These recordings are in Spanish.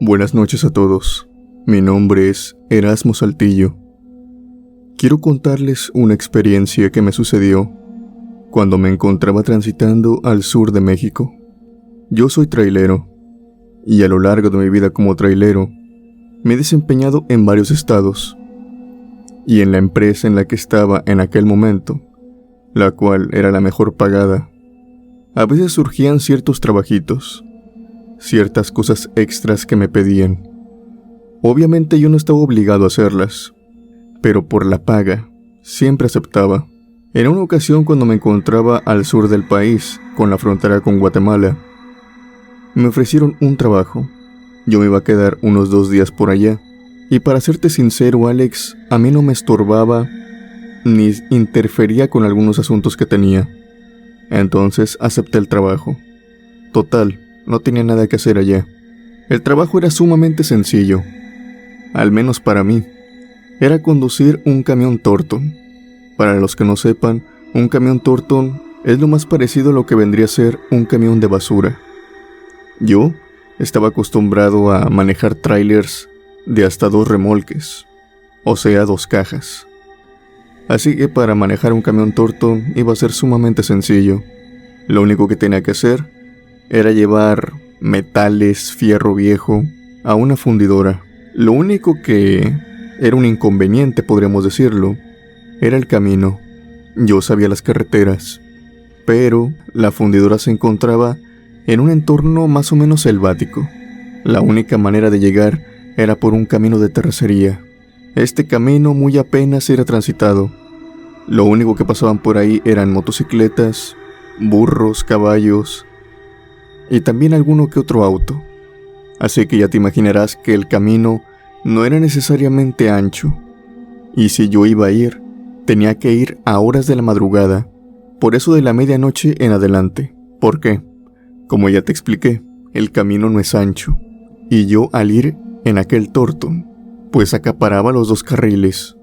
Buenas noches a todos. Mi nombre es Erasmo Saltillo. Quiero contarles una experiencia que me sucedió cuando me encontraba transitando al sur de México. Yo soy trailero, y a lo largo de mi vida como trailero, me he desempeñado en varios estados. Y en la empresa en la que estaba en aquel momento, la cual era la mejor pagada, a veces surgían ciertos trabajitos, ciertas cosas extras que me pedían. Obviamente yo no estaba obligado a hacerlas, pero por la paga siempre aceptaba. En una ocasión, cuando me encontraba al sur del país, con la frontera con Guatemala, me ofrecieron un trabajo. Yo me iba a quedar unos 2 días por allá, y para serte sincero, Alex, a mí no me estorbaba ni interfería con algunos asuntos que tenía. Entonces acepté el trabajo. Total, no tenía nada que hacer allá. El trabajo era sumamente sencillo, al menos para mí. Era conducir un camión Torton. Para los que no sepan, un camión Torton es lo más parecido a lo que vendría a ser un camión de basura. Yo estaba acostumbrado a manejar trailers de hasta 2 remolques, o sea, 2 cajas. Así que para manejar un camión Torton iba a ser sumamente sencillo. Lo único que tenía que hacer era llevar metales, fierro viejo, a una fundidora. Lo único que era un inconveniente, podríamos decirlo, era el camino. Yo sabía las carreteras, pero la fundidora se encontraba en un entorno más o menos selvático. La única manera de llegar era por un camino de terracería. Este camino muy apenas era transitado. Lo único que pasaban por ahí eran motocicletas, burros, caballos y también alguno que otro auto. Así que ya te imaginarás que el camino no era necesariamente ancho. Y si yo iba a ir, tenía que ir a horas de la madrugada, por eso de la medianoche en adelante. ¿Por qué? Como ya te expliqué, el camino no es ancho. Y yo al ir en aquel Torton, pues acaparaba los 2 carriles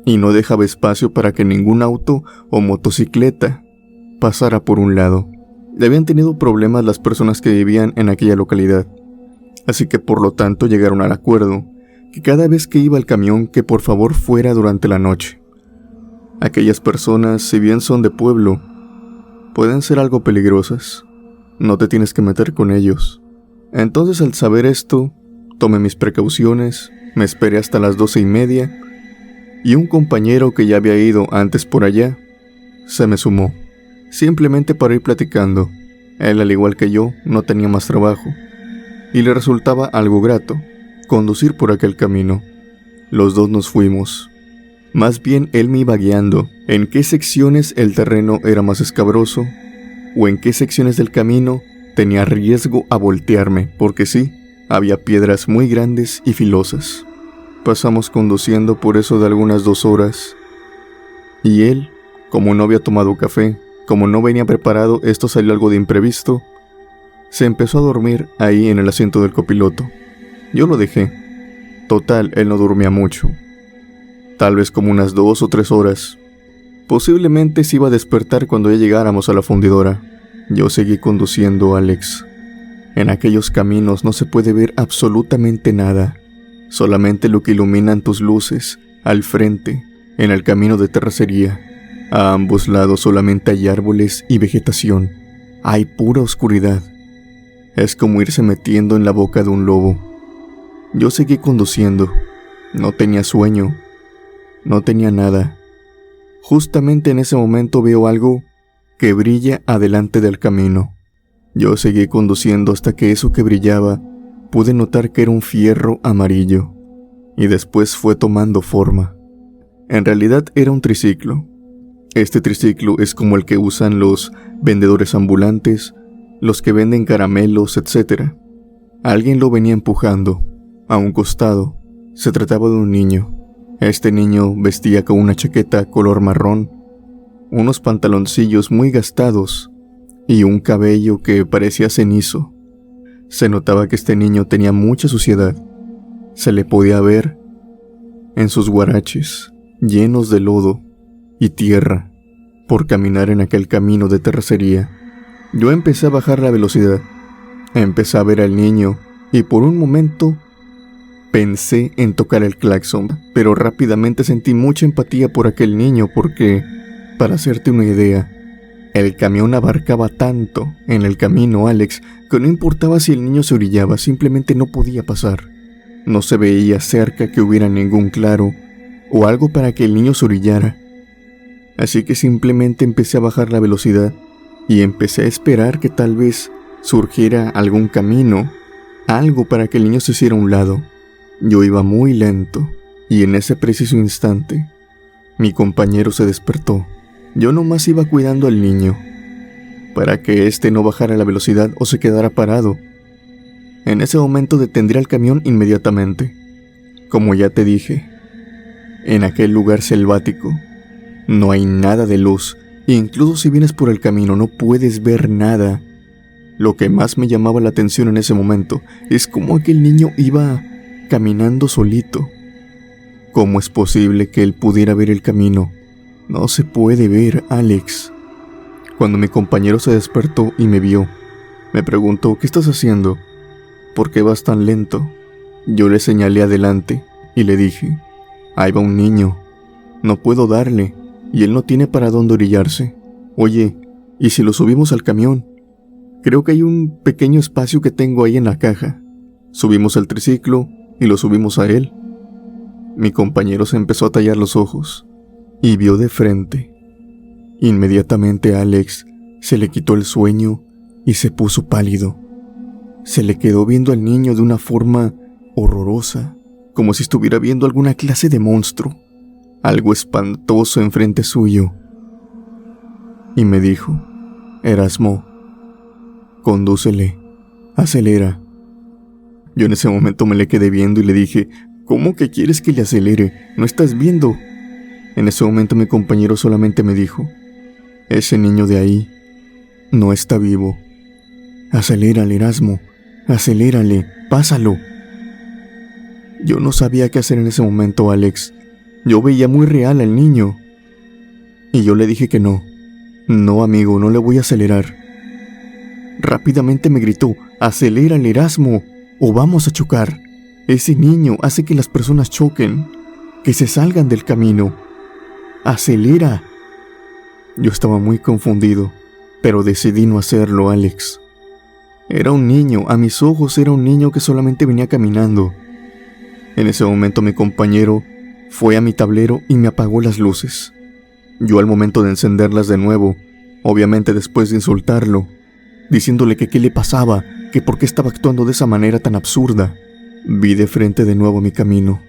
y no dejaba espacio para que ningún auto o motocicleta pasara por un lado. Habían tenido problemas las personas que vivían en aquella localidad, así que por lo tanto llegaron al acuerdo que cada vez que iba el camión, que por favor fuera durante la noche. Aquellas personas, si bien son de pueblo, pueden ser algo peligrosas. No te tienes que meter con ellos. Entonces, al saber esto, tomé mis precauciones, me esperé hasta las 12:30 y un compañero que ya había ido antes por allá se me sumó, simplemente para ir platicando. Él, al igual que yo, no tenía más trabajo y le resultaba algo grato conducir por aquel camino. Los dos nos fuimos. Más bien él me iba guiando en qué secciones el terreno era más escabroso o en qué secciones del camino tenía riesgo a voltearme, porque sí, había piedras muy grandes y filosas. Pasamos conduciendo por eso de algunas 2 horas. Y él, como no había tomado café, como no venía preparado, esto salió algo de imprevisto, se empezó a dormir ahí en el asiento del copiloto. Yo lo dejé. Total, él no dormía mucho. Tal vez como unas 2 o 3 horas. Posiblemente se iba a despertar cuando ya llegáramos a la fundidora. Yo seguí conduciendo, Alex. En aquellos caminos no se puede ver absolutamente nada. Solamente lo que iluminan tus luces, al frente, en el camino de terracería. A ambos lados solamente hay árboles y vegetación. Hay pura oscuridad. Es como irse metiendo en la boca de un lobo. Yo seguí conduciendo. No tenía sueño. No tenía nada. Justamente en ese momento veo algo que brilla adelante del camino. Yo seguí conduciendo hasta que eso que brillaba pude notar que era un fierro amarillo, y después fue tomando forma. En realidad era un triciclo. Este triciclo es como el que usan los vendedores ambulantes, los que venden caramelos, etc. Alguien lo venía empujando. A un costado se trataba de un niño. Este niño vestía con una chaqueta color marrón, unos pantaloncillos muy gastados y un cabello que parecía cenizo. Se notaba que este niño tenía mucha suciedad. Se le podía ver en sus guaraches, llenos de lodo y tierra, por caminar en aquel camino de terracería. Yo empecé a bajar la velocidad. Empecé a ver al niño y por un momento Pensé en tocar el claxon, pero rápidamente sentí mucha empatía por aquel niño porque, para hacerte una idea, el camión abarcaba tanto en el camino, Alex, que no importaba si el niño se orillaba, simplemente no podía pasar. No se veía cerca que hubiera ningún claro o algo para que el niño se orillara. Así que simplemente empecé a bajar la velocidad y empecé a esperar que tal vez surgiera algún camino, algo para que el niño se hiciera a un lado. Yo iba muy lento y en ese preciso instante mi compañero se despertó. Yo nomás iba cuidando al niño para que éste no bajara la velocidad o se quedara parado. En ese momento detendría el camión inmediatamente. Como ya te dije, en aquel lugar selvático no hay nada de luz, e incluso si vienes por el camino no puedes ver nada. Lo que más me llamaba la atención en ese momento es cómo aquel niño iba caminando solito. ¿Cómo es posible que él pudiera ver el camino? No se puede ver, Alex. Cuando mi compañero se despertó y me vio, me preguntó: ¿qué estás haciendo? ¿Por qué vas tan lento? Yo le señalé adelante y le dije: ahí va un niño, no puedo darle, y él no tiene para dónde orillarse. Oye, ¿y si lo subimos al camión? Creo que hay un pequeño espacio que tengo ahí en la caja. Subimos el triciclo y lo subimos a él. Mi compañero se empezó a tallar los ojos y vio de frente. Inmediatamente a Alex se le quitó el sueño y se puso pálido. Se le quedó viendo al niño de una forma horrorosa, como si estuviera viendo alguna clase de monstruo, algo espantoso enfrente suyo. Y me dijo: Erasmo, condúcele, acelera. Yo en ese momento me le quedé viendo y le dije: ¿cómo que quieres que le acelere? ¿No estás viendo? En ese momento mi compañero solamente me dijo: ese niño de ahí no está vivo. Acelérale, Erasmo, acelérale, pásalo. Yo no sabía qué hacer en ese momento, Alex. Yo veía muy real al niño. Y yo le dije que no. No, amigo, no le voy a acelerar. Rápidamente me gritó: acelérale, Erasmo, o vamos a chocar. Ese niño hace que las personas choquen, que se salgan del camino. Acelera. Yo estaba muy confundido, pero decidí no hacerlo, Alex. Era un niño, a mis ojos era un niño que solamente venía caminando. En ese momento mi compañero fue a mi tablero y me apagó las luces. Yo, al momento de encenderlas de nuevo, obviamente después de insultarlo, diciéndole que qué le pasaba, que por qué estaba actuando de esa manera tan absurda, vi de frente de nuevo mi camino.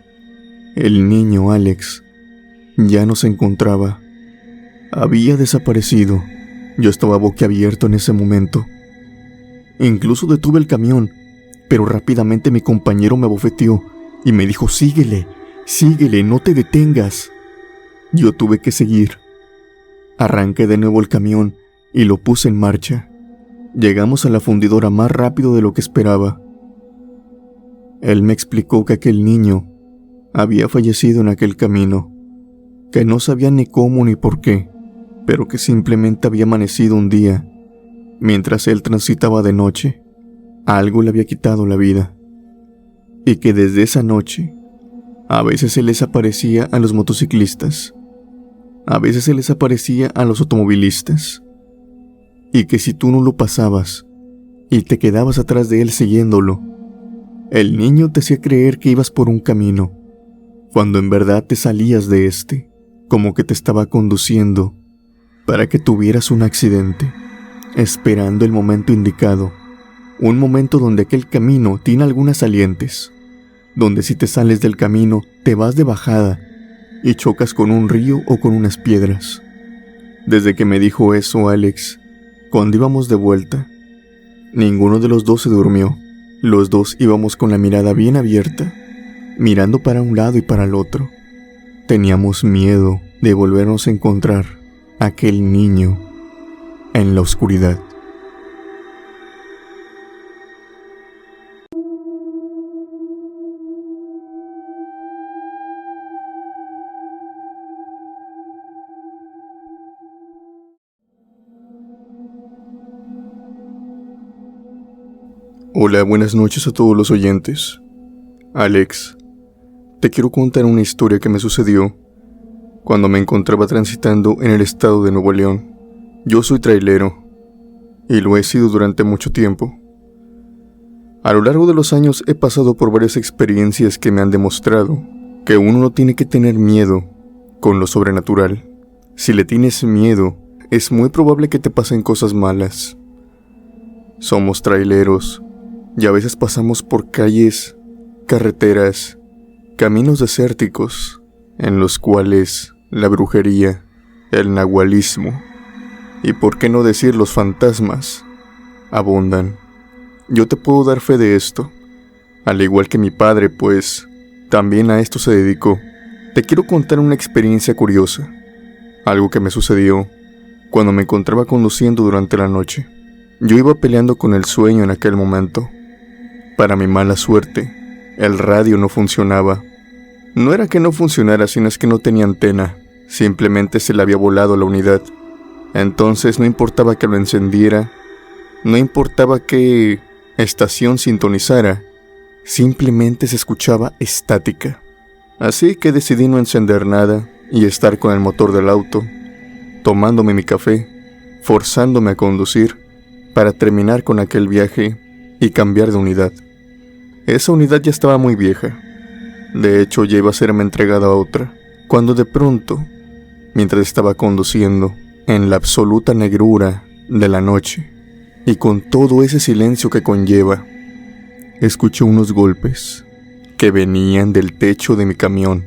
El niño, Alex, ya no se encontraba. Había desaparecido. Yo estaba boquiabierto en ese momento. Incluso detuve el camión, pero rápidamente mi compañero me abofeteó y me dijo: síguele, síguele, no te detengas. Yo tuve que seguir. Arranqué de nuevo el camión y lo puse en marcha. Llegamos a la fundidora más rápido de lo que esperaba. Él me explicó que aquel niño había fallecido en aquel camino, que no sabía ni cómo ni por qué, pero que simplemente había amanecido un día, mientras él transitaba de noche, algo le había quitado la vida, y que desde esa noche, a veces se les aparecía a los motociclistas, a veces se les aparecía a los automovilistas, y que si tú no lo pasabas y te quedabas atrás de él siguiéndolo, el niño te hacía creer que ibas por un camino, cuando en verdad te salías de este, como que te estaba conduciendo para que tuvieras un accidente, esperando el momento indicado, un momento donde aquel camino tiene algunas salientes, donde si te sales del camino te vas de bajada y chocas con un río o con unas piedras. Desde que me dijo eso, Alex, cuando íbamos de vuelta, ninguno de los dos se durmió. Los dos íbamos con la mirada bien abierta, mirando para un lado y para el otro. Teníamos miedo de volvernos a encontrar a aquel niño en la oscuridad. Hola, buenas noches a todos los oyentes. Alex, te quiero contar una historia que me sucedió cuando me encontraba transitando en el estado de Nuevo León. Yo soy trailero y lo he sido durante mucho tiempo. A lo largo de los años he pasado por varias experiencias que me han demostrado que uno no tiene que tener miedo con lo sobrenatural. Si le tienes miedo, es muy probable que te pasen cosas malas. Somos traileros y a veces pasamos por calles, carreteras, caminos desérticos en los cuales la brujería, el nahualismo y por qué no decir los fantasmas abundan. Yo te puedo dar fe de esto, al igual que mi padre, pues también a esto se dedicó. Te quiero contar una experiencia curiosa, algo que me sucedió cuando me encontraba conduciendo durante la noche. Yo iba peleando con el sueño en aquel momento. Para mi mala suerte, el radio no funcionaba. No era que no funcionara, sino es que no tenía antena, simplemente se le había volado la unidad. Entonces no importaba que lo encendiera, no importaba qué estación sintonizara, simplemente se escuchaba estática. Así que decidí no encender nada y estar con el motor del auto, tomándome mi café, forzándome a conducir para terminar con aquel viaje y cambiar de unidad. Esa unidad ya estaba muy vieja. De hecho, ya iba a serme entregada a otra, cuando de pronto, mientras estaba conduciendo, en la absoluta negrura de la noche, y con todo ese silencio que conlleva, escuché unos golpes que venían del techo de mi camión.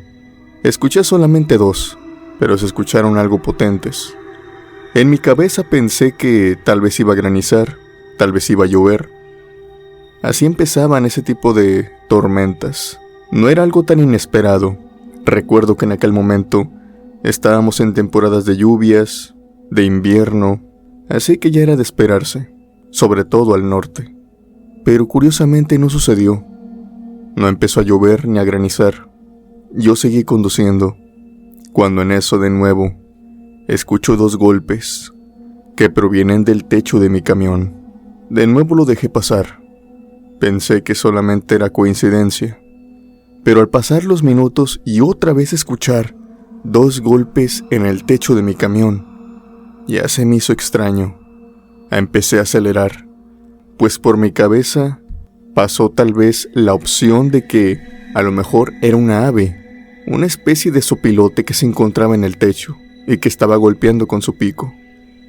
Escuché solamente 2, pero se escucharon algo potentes. En mi cabeza pensé que tal vez iba a granizar, tal vez iba a llover. Así empezaban ese tipo de tormentas. No era algo tan inesperado. Recuerdo que en aquel momento estábamos en temporadas de lluvias, de invierno, así que ya era de esperarse, sobre todo al norte. Pero curiosamente no sucedió. No empezó a llover ni a granizar. Yo seguí conduciendo, cuando en eso de nuevo escucho 2 golpes que provienen del techo de mi camión. De nuevo lo dejé pasar. Pensé que solamente era coincidencia, pero al pasar los minutos y otra vez escuchar 2 golpes en el techo de mi camión, ya se me hizo extraño. Empecé a acelerar, pues por mi cabeza pasó tal vez la opción de que a lo mejor era una ave, una especie de sopilote que se encontraba en el techo y que estaba golpeando con su pico,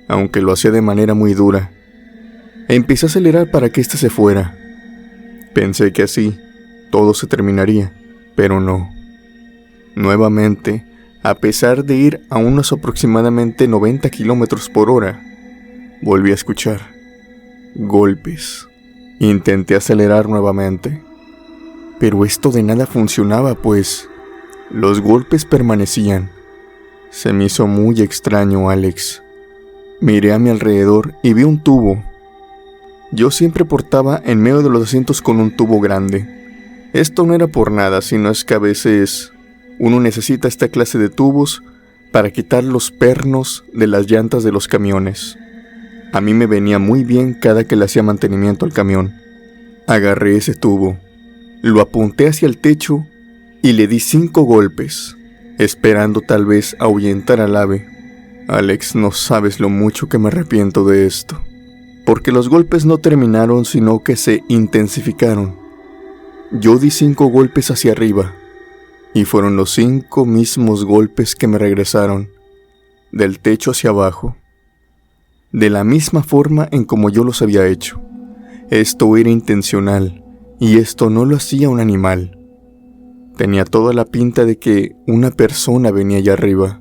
aunque lo hacía de manera muy dura. Empecé a acelerar para que éste se fuera. Pensé que así todo se terminaría, pero no. Nuevamente, a pesar de ir a unos aproximadamente 90 kilómetros por hora, volví a escuchar golpes. Intenté acelerar nuevamente, pero esto de nada funcionaba, pues los golpes permanecían. Se me hizo muy extraño, Alex. Miré a mi alrededor y vi un tubo. Yo siempre portaba en medio de los asientos con un tubo grande. Esto no era por nada, sino es que a veces uno necesita esta clase de tubos para quitar los pernos de las llantas de los camiones. A mí me venía muy bien cada que le hacía mantenimiento al camión. Agarré ese tubo, lo apunté hacia el techo y le di 5 golpes, esperando tal vez ahuyentar al ave. Alex, no sabes lo mucho que me arrepiento de esto, porque los golpes no terminaron, sino que se intensificaron. Yo di 5 golpes hacia arriba, y fueron los 5 mismos golpes que me regresaron, del techo hacia abajo, de la misma forma en como yo los había hecho. Esto era intencional, y esto no lo hacía un animal. Tenía toda la pinta de que una persona venía allá arriba.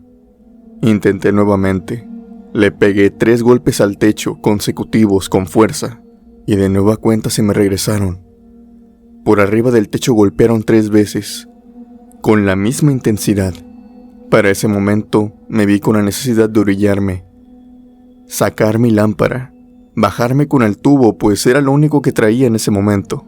Intenté nuevamente. Le pegué 3 golpes al techo consecutivos con fuerza, y de nueva cuenta se me regresaron. Por arriba del techo golpearon 3 veces, con la misma intensidad. Para ese momento me vi con la necesidad de orillarme, sacar mi lámpara, bajarme con el tubo, pues era lo único que traía en ese momento,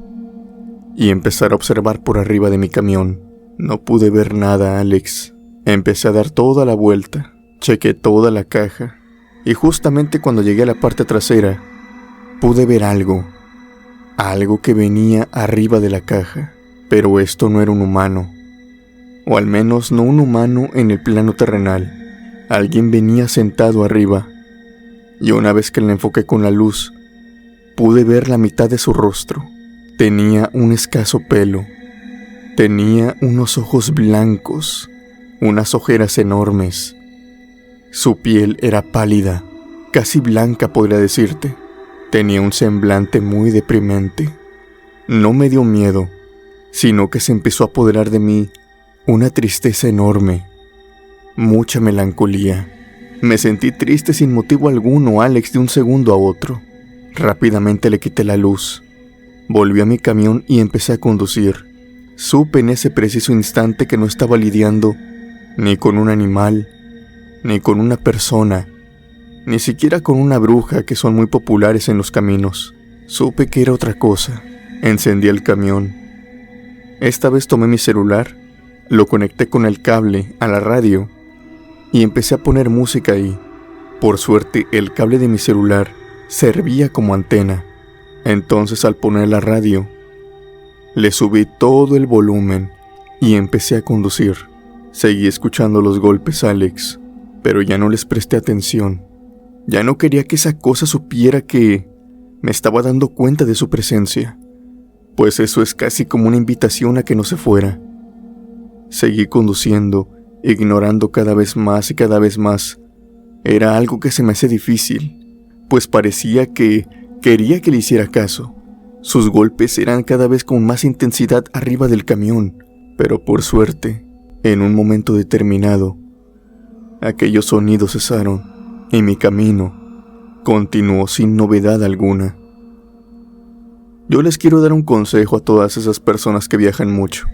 y empezar a observar por arriba de mi camión. No pude ver nada, Alex. Empecé a dar toda la vuelta, chequé toda la caja, y justamente cuando llegué a la parte trasera, pude ver algo que venía arriba de la caja. Pero esto no era un humano, o al menos no un humano en el plano terrenal. Alguien venía sentado arriba, y una vez que le enfoqué con la luz, pude ver la mitad de su rostro. Tenía un escaso pelo, tenía unos ojos blancos, unas ojeras enormes. Su piel era pálida, casi blanca podría decirte. Tenía un semblante muy deprimente. No me dio miedo, sino que se empezó a apoderar de mí una tristeza enorme, mucha melancolía. Me sentí triste sin motivo alguno, Alex, de un segundo a otro. Rápidamente le quité la luz. Volví a mi camión y empecé a conducir. Supe en ese preciso instante que no estaba lidiando ni con un animal, ni con una persona, ni siquiera con una bruja, que son muy populares en los caminos. Supe que era otra cosa. Encendí el camión. Esta vez tomé mi celular, lo conecté con el cable a la radio y empecé a poner música ahí. Por suerte, el cable de mi celular servía como antena. Entonces, al poner la radio, le subí todo el volumen y empecé a conducir. Seguí escuchando los golpes, Alex, pero ya no les presté atención. Ya no quería que esa cosa supiera que me estaba dando cuenta de su presencia, pues eso es casi como una invitación a que no se fuera. Seguí conduciendo, ignorando cada vez más y cada vez más. Era algo que se me hacía difícil, pues parecía que quería que le hiciera caso. Sus golpes eran cada vez con más intensidad arriba del camión, pero por suerte, en un momento determinado, aquellos sonidos cesaron y mi camino continuó sin novedad alguna. Yo les quiero dar un consejo a todas esas personas que viajan mucho.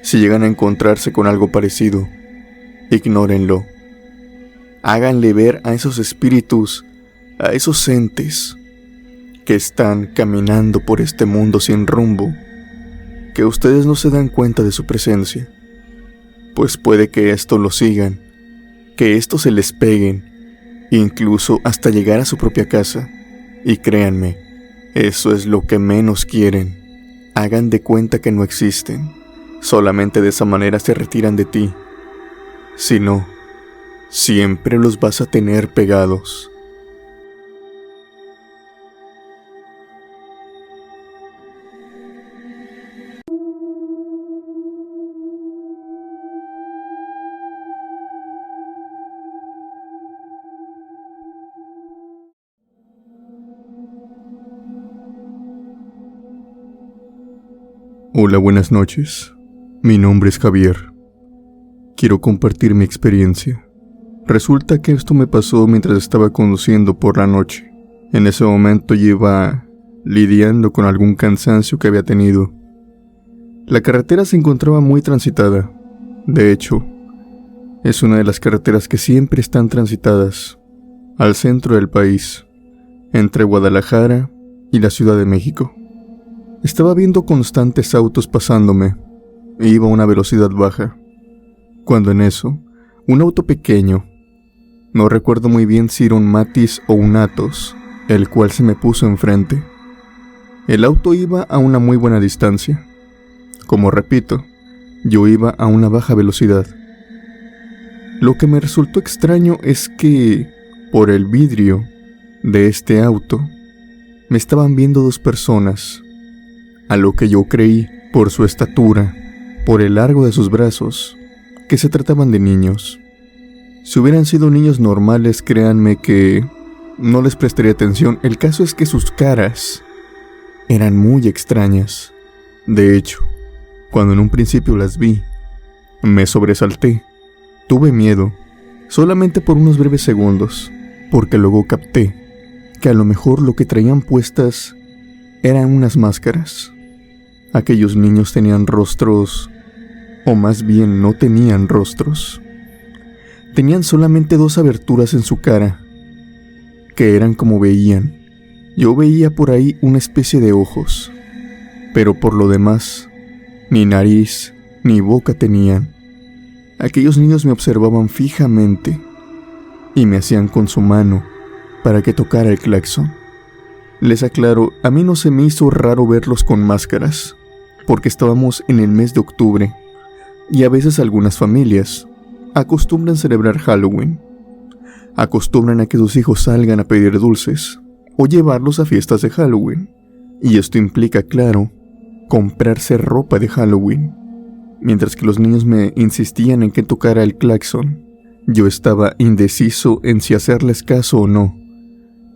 Si llegan a encontrarse con algo parecido, ignórenlo. Háganle ver a esos espíritus, a esos entes que están caminando por este mundo sin rumbo, que ustedes no se dan cuenta de su presencia, pues puede que esto lo sigan, que esto se les peguen, incluso hasta llegar a su propia casa. Y créanme, eso es lo que menos quieren. Hagan de cuenta que no existen. Solamente de esa manera se retiran de ti. Si no, siempre los vas a tener pegados. Hola, buenas noches. Mi nombre es Javier. Quiero compartir mi experiencia. Resulta que esto me pasó mientras estaba conduciendo por la noche. En ese momento yo iba lidiando con algún cansancio que había tenido. La carretera se encontraba muy transitada. De hecho, es una de las carreteras que siempre están transitadas al centro del país, entre Guadalajara y la Ciudad de México. Estaba viendo constantes autos pasándome e iba a una velocidad baja, cuando en eso, un auto pequeño, no recuerdo muy bien si era un Matiz o un Atos, el cual se me puso enfrente. El auto iba a una muy buena distancia. Como repito, yo iba a una baja velocidad. Lo que me resultó extraño es que, por el vidrio de este auto, me estaban viendo dos personas, a lo que yo creí, por su estatura, por el largo de sus brazos, que se trataban de niños. Si hubieran sido niños normales, créanme que no les prestaría atención. El caso es que sus caras eran muy extrañas. De hecho, cuando en un principio las vi, me sobresalté. Tuve miedo, solamente por unos breves segundos, porque luego capté que a lo mejor lo que traían puestas eran unas máscaras. Aquellos niños tenían rostros, o más bien no tenían rostros. Tenían solamente dos aberturas en su cara, que eran como veían. Yo veía por ahí una especie de ojos, pero por lo demás, ni nariz ni boca tenían. Aquellos niños me observaban fijamente y me hacían con su mano para que tocara el claxon. Les aclaro, a mí no se me hizo raro verlos con máscaras, porque estábamos en el mes de octubre y a veces algunas familias acostumbran celebrar Halloween. Acostumbran a que sus hijos salgan a pedir dulces o llevarlos a fiestas de Halloween. Y esto implica, claro, comprarse ropa de Halloween. Mientras que los niños me insistían en que tocara el claxon, yo estaba indeciso en si hacerles caso o no.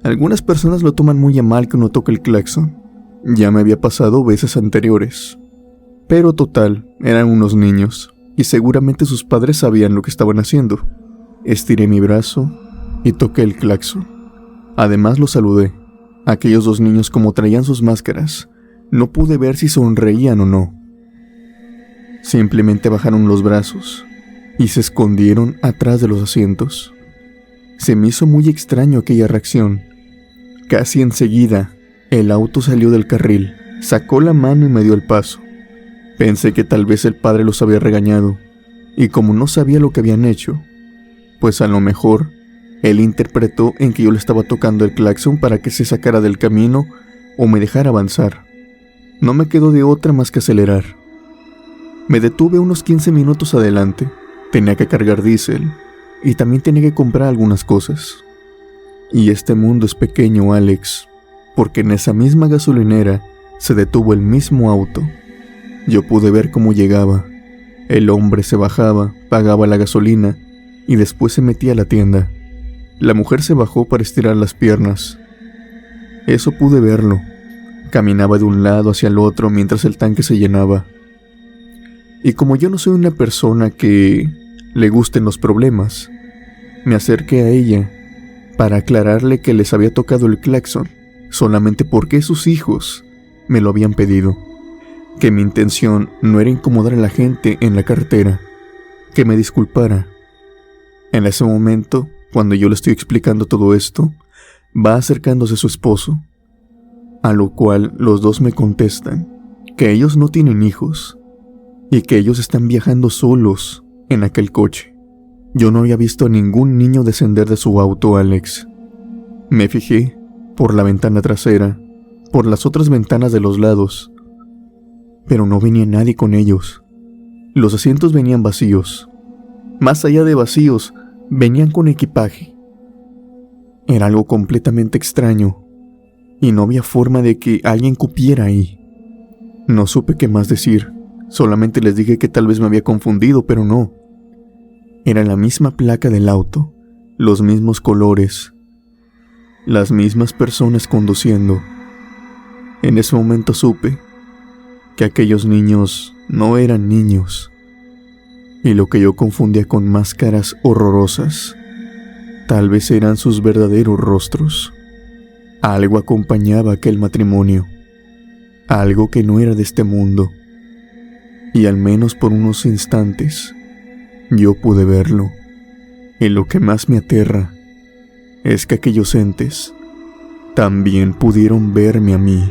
Algunas personas lo toman muy a mal que uno toque el claxon. Ya me había pasado veces anteriores. Pero total, eran unos niños, y seguramente sus padres sabían lo que estaban haciendo. Estiré mi brazo y toqué el claxon. Además los saludé. Aquellos dos niños, como traían sus máscaras, no pude ver si sonreían o no. Simplemente bajaron los brazos y se escondieron atrás de los asientos. Se me hizo muy extraño aquella reacción. Casi enseguida, el auto salió del carril, sacó la mano y me dio el paso. Pensé que tal vez el padre los había regañado, y como no sabía lo que habían hecho, pues a lo mejor él interpretó en que yo le estaba tocando el claxon para que se sacara del camino o me dejara avanzar. No me quedó de otra más que acelerar. Me detuve unos 15 minutos adelante. Tenía que cargar diésel y también tenía que comprar algunas cosas. Y este mundo es pequeño, Alex, porque en esa misma gasolinera se detuvo el mismo auto. Yo pude ver cómo llegaba. El hombre se bajaba, pagaba la gasolina y después se metía a la tienda. La mujer se bajó para estirar las piernas. Eso pude verlo. Caminaba de un lado hacia el otro mientras el tanque se llenaba. Y como yo no soy una persona que le gusten los problemas, me acerqué a ella para aclararle que les había tocado el claxon solamente porque sus hijos me lo habían pedido. Que mi intención no era incomodar a la gente en la carretera. Que me disculpara. En ese momento, cuando yo le estoy explicando todo esto, va acercándose su esposo, a lo cual los dos me contestan que ellos no tienen hijos y que ellos están viajando solos en aquel coche. Yo no había visto a ningún niño descender de su auto, Alex. Me fijé por la ventana trasera, por las otras ventanas de los lados, pero no venía nadie con ellos. Los asientos venían vacíos. Más allá de vacíos, venían con equipaje. Era algo completamente extraño, y no había forma de que alguien cupiera ahí. No supe qué más decir, solamente les dije que tal vez me había confundido, pero no. Era la misma placa del auto, los mismos colores, las mismas personas conduciendo. En ese momento supe que aquellos niños no eran niños, y lo que yo confundía con máscaras horrorosas, tal vez eran sus verdaderos rostros. Algo acompañaba aquel matrimonio, algo que no era de este mundo, y al menos por unos instantes yo pude verlo. Y lo que más me aterra es que aquellos entes también pudieron verme a mí.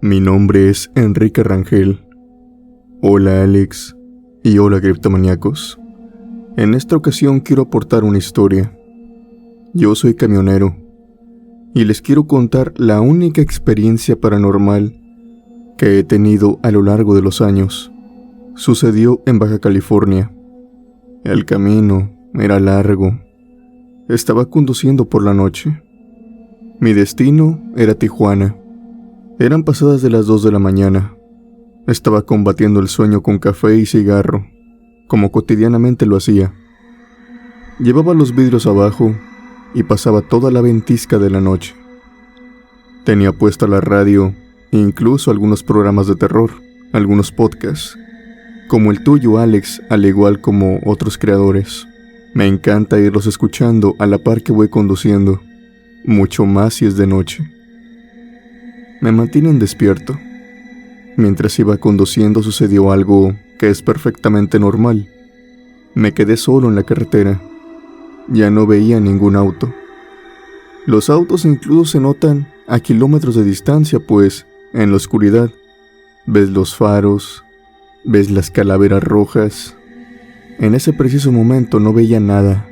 Mi nombre es Enrique Rangel. Hola Alex y hola criptomaníacos. En esta ocasión quiero aportar una historia. Yo soy camionero y les quiero contar la única experiencia paranormal que he tenido a lo largo de los años. Sucedió en Baja California. El camino era largo. Estaba conduciendo por la noche. Mi destino era Tijuana. Eran pasadas de las 2 de la mañana. Estaba combatiendo el sueño con café y cigarro, como cotidianamente lo hacía. Llevaba los vidrios abajo y pasaba toda la ventisca de la noche. Tenía puesta la radio e incluso algunos programas de terror, algunos podcasts, como el tuyo, Alex, al igual como otros creadores. Me encanta irlos escuchando a la par que voy conduciendo, mucho más si es de noche. Me mantienen despierto. Mientras iba conduciendo sucedió algo que es perfectamente normal. Me quedé solo en la carretera. ya no veía ningún auto. Los autos incluso se notan a kilómetros de distancia, pues en la oscuridad ves los faros, ves las calaveras rojas. En ese preciso momento no veía nada.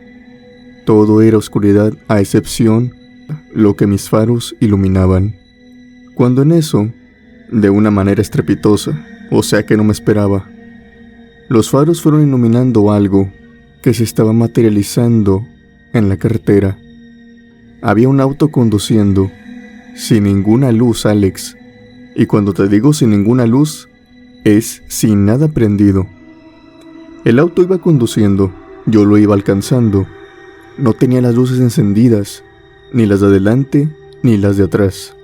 Todo era oscuridad a excepción lo que mis faros iluminaban. Cuando en eso, de una manera estrepitosa, o sea que no me esperaba, los faros fueron iluminando algo que se estaba materializando en la carretera. Había un auto conduciendo, sin ninguna luz, Alex. Y cuando te digo sin ninguna luz, es sin nada prendido. El auto iba conduciendo, yo lo iba alcanzando. No tenía las luces encendidas, ni las de adelante, ni las de atrás.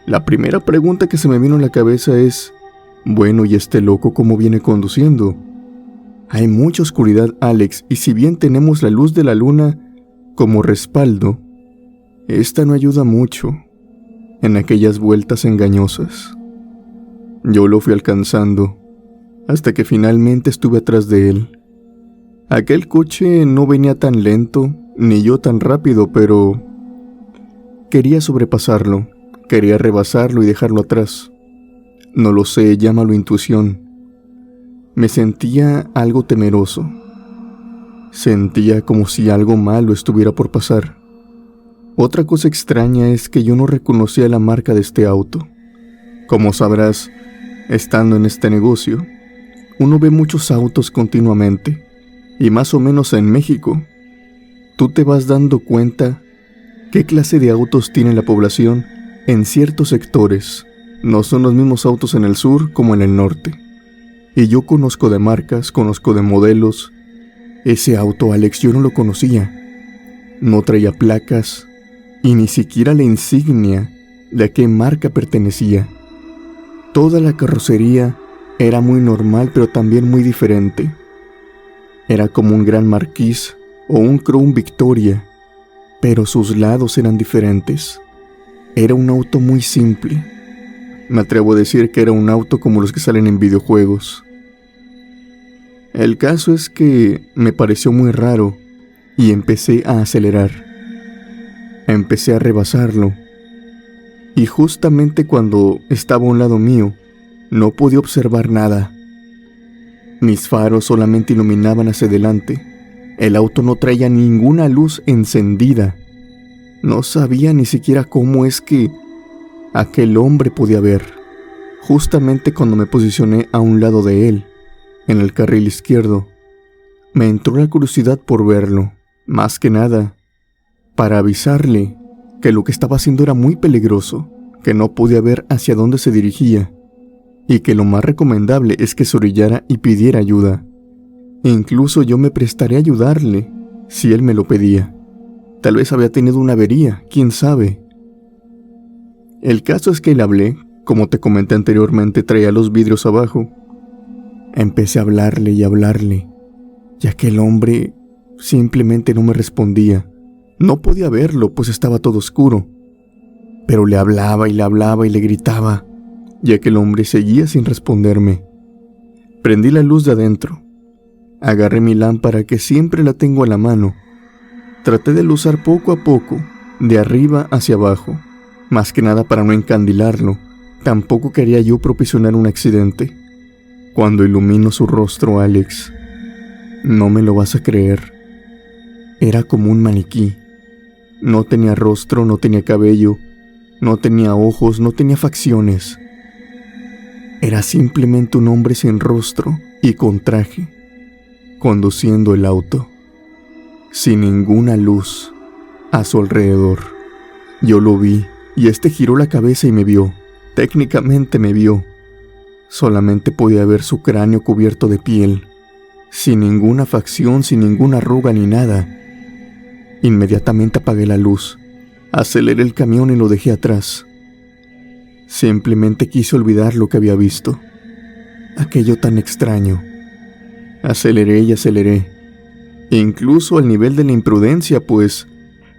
La primera pregunta que se me vino a la cabeza es, bueno, ¿y este loco cómo viene conduciendo? Hay mucha oscuridad, Alex, y si bien tenemos la luz de la luna como respaldo, esta no ayuda mucho en aquellas vueltas engañosas. Yo lo fui alcanzando, hasta que finalmente estuve atrás de él. Aquel coche no venía tan lento, ni yo tan rápido, pero quería sobrepasarlo, quería rebasarlo y dejarlo atrás. No lo sé, llámalo intuición. Me sentía algo temeroso. Sentía como si algo malo estuviera por pasar. Otra cosa extraña es que yo no reconocía la marca de este auto. Como sabrás, estando en este negocio, uno ve muchos autos continuamente, y más o menos en México, tú te vas dando cuenta qué clase de autos tiene la población en ciertos sectores. No son los mismos autos en el sur como en el norte. Y yo conozco de marcas, conozco de modelos. Ese auto, Alex, yo no lo conocía. No traía placas y ni siquiera la insignia de a qué marca pertenecía. Toda la carrocería era muy normal, pero también muy diferente. Era como un Gran Marquis o un Crown Victoria, pero sus lados eran diferentes. Era un auto muy simple. Me atrevo a decir que era un auto como los que salen en videojuegos. El caso es que me pareció muy raro y empecé a acelerar. Empecé a rebasarlo. Y justamente cuando estaba a un lado mío, no podía observar nada. Mis faros solamente iluminaban hacia adelante. El auto no traía ninguna luz encendida. No sabía ni siquiera cómo es que aquel hombre podía ver. Justamente cuando me posicioné a un lado de él, en el carril izquierdo, me entró la curiosidad por verlo, más que nada, para avisarle que lo que estaba haciendo era muy peligroso, que no podía ver hacia dónde se dirigía, y que lo más recomendable es que se orillara y pidiera ayuda. Incluso yo me prestaré a ayudarle, si él me lo pedía. Tal vez había tenido una avería, quién sabe. El caso es que le hablé, como te comenté anteriormente, traía los vidrios abajo. Empecé a hablarle, y aquel hombre simplemente no me respondía. No podía verlo, pues estaba todo oscuro. Pero le hablaba y le gritaba, y aquel hombre seguía sin responderme. Prendí la luz de adentro. Agarré mi lámpara, que siempre la tengo a la mano. Traté de luzar poco a poco, de arriba hacia abajo, más que nada para no encandilarlo. Tampoco quería yo propiciar un accidente. Cuando ilumino su rostro, Alex, no me lo vas a creer. Era como un maniquí. No tenía rostro, no tenía cabello, no tenía ojos, no tenía facciones. Era simplemente un hombre sin rostro y con traje, conduciendo el auto, sin ninguna luz a su alrededor. Yo lo vi, y giró la cabeza y me vio. Técnicamente me vio. Solamente podía ver su cráneo cubierto de piel, sin ninguna facción, sin ninguna arruga ni nada. Inmediatamente apagué la luz, aceleré el camión y lo dejé atrás. Simplemente quise olvidar lo que había visto, aquello tan extraño. Aceleré y aceleré, incluso al nivel de la imprudencia, pues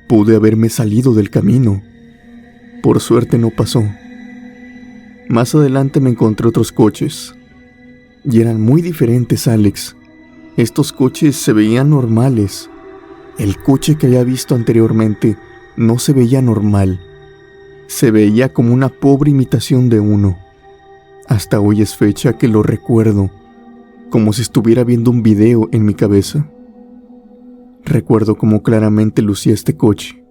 pude haberme salido del camino. Por suerte no pasó. Más adelante me encontré otros coches, y eran muy diferentes, Alex. Estos coches se veían normales, El coche que había visto anteriormente no se veía normal. Se veía como una pobre imitación de uno. Hasta hoy es fecha que lo recuerdo, como si estuviera viendo un video en mi cabeza. Recuerdo cómo claramente lucía este coche.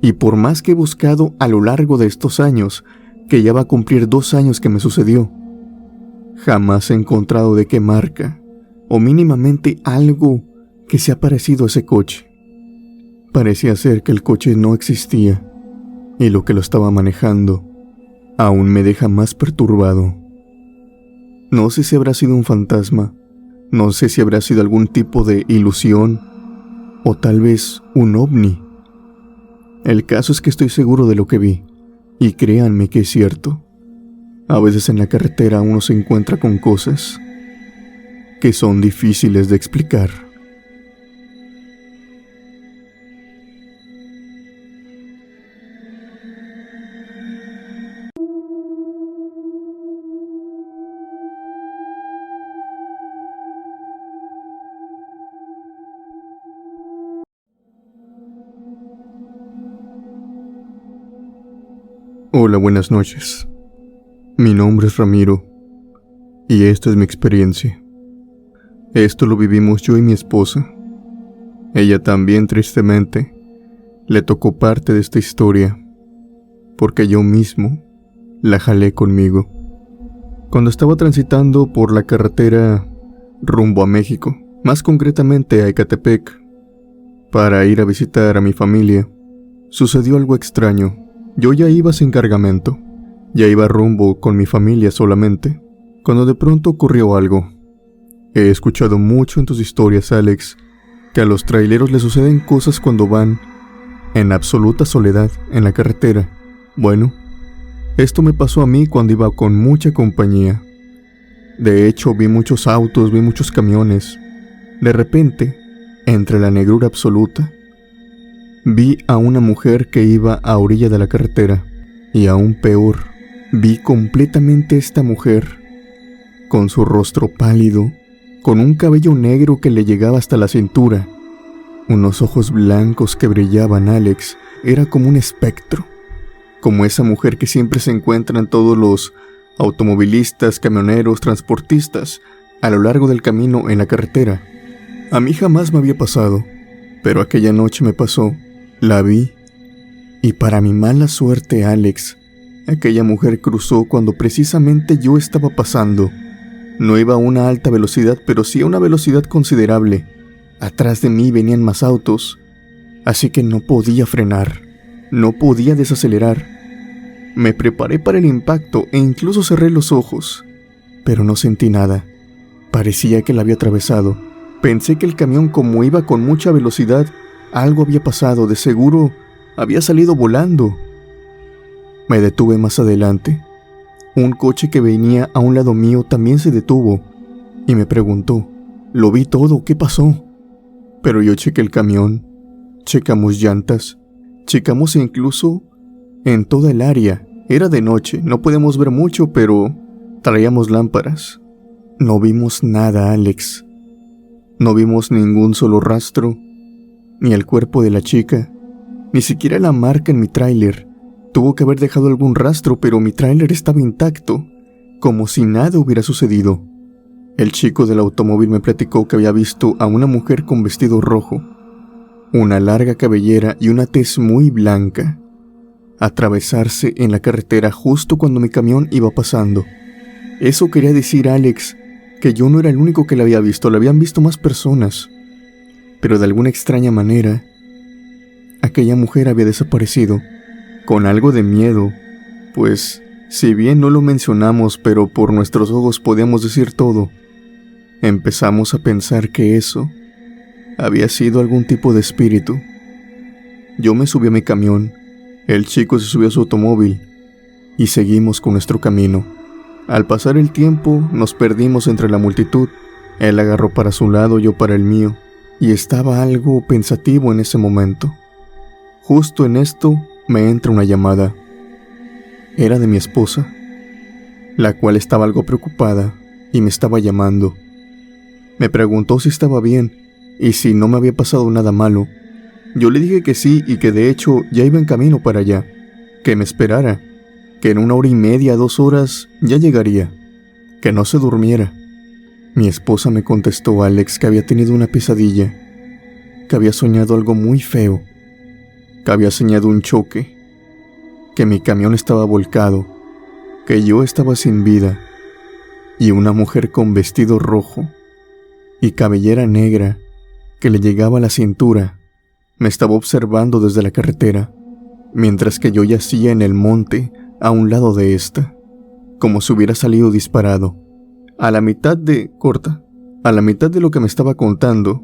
Y por más que he buscado a lo largo de estos años, que ya va a cumplir 2 años que me sucedió, jamás he encontrado de qué marca, o mínimamente algo que sea parecido a ese coche. Parecía ser que el coche no existía, y lo que lo estaba manejando aún me deja más perturbado. No sé si habrá sido un fantasma, no sé si habrá sido algún tipo de ilusión, o tal vez un ovni. El caso es que estoy seguro de lo que vi, y créanme que es cierto. A veces en la carretera uno se encuentra con cosas que son difíciles de explicar. Hola, buenas noches. Mi nombre es Ramiro, y esta es mi experiencia. Esto lo vivimos yo y mi esposa. Ella también, tristemente, le tocó parte de esta historia, porque yo mismo la jalé conmigo. Cuando estaba transitando por la carretera rumbo a México, más concretamente a Ecatepec, para ir a visitar a mi familia, sucedió algo extraño. Yo ya iba sin cargamento, ya iba rumbo con mi familia solamente, cuando de pronto ocurrió algo. He escuchado mucho en tus historias, Alex, que a los traileros les suceden cosas cuando van en absoluta soledad en la carretera. Bueno, esto me pasó a mí cuando iba con mucha compañía. De hecho, vi muchos autos, vi muchos camiones. De repente, entre la negrura absoluta, vi a una mujer que iba a orilla de la carretera, y aún peor, vi completamente esta mujer, con su rostro pálido, con un cabello negro que le llegaba hasta la cintura, unos ojos blancos que brillaban. Alex, era como un espectro, como esa mujer que siempre se encuentra en todos los automovilistas, camioneros, transportistas, a lo largo del camino en la carretera. A mí jamás me había pasado, pero aquella noche me pasó. La vi, y para mi mala suerte, Alex, aquella mujer cruzó cuando precisamente yo estaba pasando. No iba a una alta velocidad, pero sí a una velocidad considerable. Atrás de mí venían más autos, así que no podía frenar, no podía desacelerar. Me preparé para el impacto e incluso cerré los ojos, pero no sentí nada. Parecía que la había atravesado. Pensé que el camión, como iba con mucha velocidad, algo había pasado, de seguro había salido volando. Me detuve más adelante. Un coche que venía a un lado mío también se detuvo y me preguntó: «Lo vi todo, ¿qué pasó?». Pero yo chequé el camión, checamos llantas, checamos incluso en toda el área. Era de noche, no podemos ver mucho, pero traíamos lámparas. No vimos nada, Alex. No vimos ningún solo rastro, ni el cuerpo de la chica, ni siquiera la marca en mi tráiler. Tuvo que haber dejado algún rastro, pero mi tráiler estaba intacto, como si nada hubiera sucedido. El chico del automóvil me platicó que había visto a una mujer con vestido rojo, una larga cabellera y una tez muy blanca, atravesarse en la carretera justo cuando mi camión iba pasando. Eso quería decir, Alex, que yo no era el único que la había visto, la habían visto más personas. Pero de alguna extraña manera, aquella mujer había desaparecido, con algo de miedo, pues, si bien no lo mencionamos, pero por nuestros ojos podíamos decir todo, empezamos a pensar que eso había sido algún tipo de espíritu. Yo me subí a mi camión, el chico se subió a su automóvil, y seguimos con nuestro camino. Al pasar el tiempo, nos perdimos entre la multitud. Él agarró para su lado, yo para el mío, y estaba algo pensativo en ese momento. Justo en esto me entra una llamada. Era de mi esposa, la cual estaba algo preocupada y me estaba llamando. Me preguntó si estaba bien, y si no me había pasado nada malo. Yo le dije que sí y que de hecho ya iba en camino para allá, que me esperara, que en 1 hora y media, 2 horas ya llegaría, que no se durmiera. Mi esposa me contestó, Alex, que había tenido una pesadilla, que había soñado algo muy feo, que había soñado un choque, que mi camión estaba volcado, que yo estaba sin vida, y una mujer con vestido rojo y cabellera negra que le llegaba a la cintura me estaba observando desde la carretera, mientras que yo yacía en el monte a un lado de esta, como si hubiera salido disparado. A la mitad de lo que me estaba contando,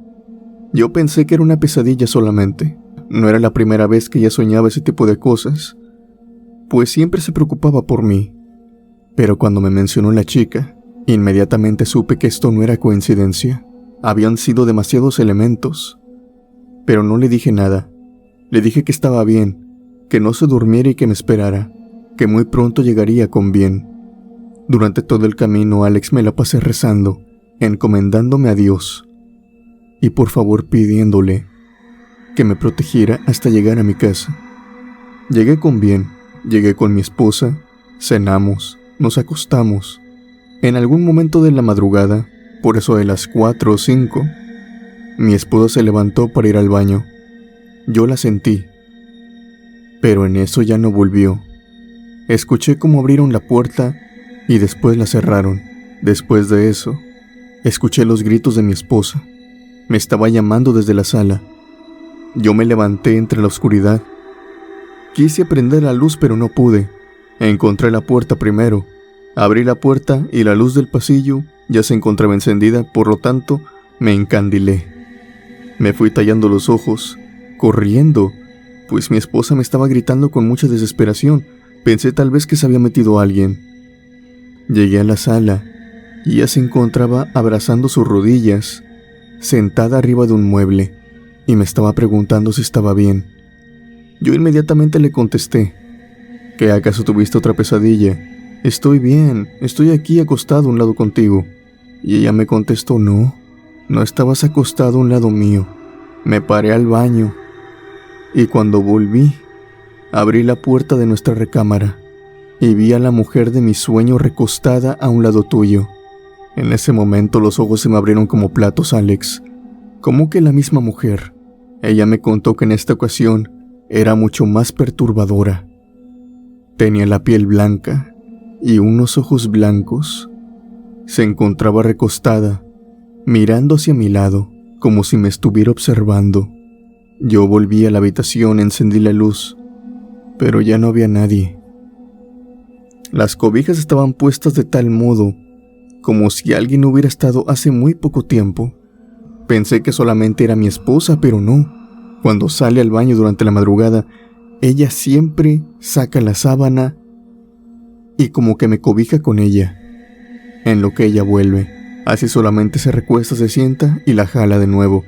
yo pensé que era una pesadilla solamente. No era la primera vez que ella soñaba ese tipo de cosas, pues siempre se preocupaba por mí. Pero cuando me mencionó la chica, inmediatamente supe que esto no era coincidencia. Habían sido demasiados elementos. Pero no le dije nada. Le dije que estaba bien, que no se durmiera y que me esperara, que muy pronto llegaría con bien. Durante todo el camino, Alex, me la pasé rezando, encomendándome a Dios, y por favor pidiéndole que me protegiera hasta llegar a mi casa. Llegué con bien, llegué con mi esposa, cenamos, nos acostamos. En algún momento de la madrugada, por eso de las 4 o 5, mi esposa se levantó para ir al baño. Yo la sentí, pero en eso ya no volvió. Escuché cómo abrieron la puerta y después la cerraron. Después de eso, escuché los gritos de mi esposa. Me estaba llamando desde la sala. Yo me levanté entre la oscuridad. Quise prender la luz, pero no pude. Encontré la puerta primero. Abrí la puerta y la luz del pasillo ya se encontraba encendida, por lo tanto, me encandilé. Me fui tallando los ojos, corriendo, pues mi esposa me estaba gritando con mucha desesperación. Pensé tal vez que se había metido alguien. Llegué a la sala y ella se encontraba abrazando sus rodillas, sentada arriba de un mueble, y me estaba preguntando si estaba bien. Yo inmediatamente le contesté, ¿que acaso tuviste otra pesadilla? Estoy bien, estoy aquí acostado a un lado contigo. Y ella me contestó, no estabas acostado a un lado mío. Me paré al baño, y cuando volví, abrí la puerta de nuestra recámara y vi a la mujer de mi sueño recostada a un lado tuyo. En ese momento los ojos se me abrieron como platos, Alex. ¿Cómo que la misma mujer? Ella me contó que en esta ocasión era mucho más perturbadora. Tenía la piel blanca y unos ojos blancos. Se encontraba recostada, mirando hacia mi lado, como si me estuviera observando. Yo volví a la habitación, encendí la luz, pero ya no había nadie. Las cobijas estaban puestas de tal modo, como si alguien hubiera estado hace muy poco tiempo. Pensé que solamente era mi esposa, pero no. Cuando sale al baño durante la madrugada, ella siempre saca la sábana y como que me cobija con ella. En lo que ella vuelve, así solamente se recuesta, se sienta y la jala de nuevo.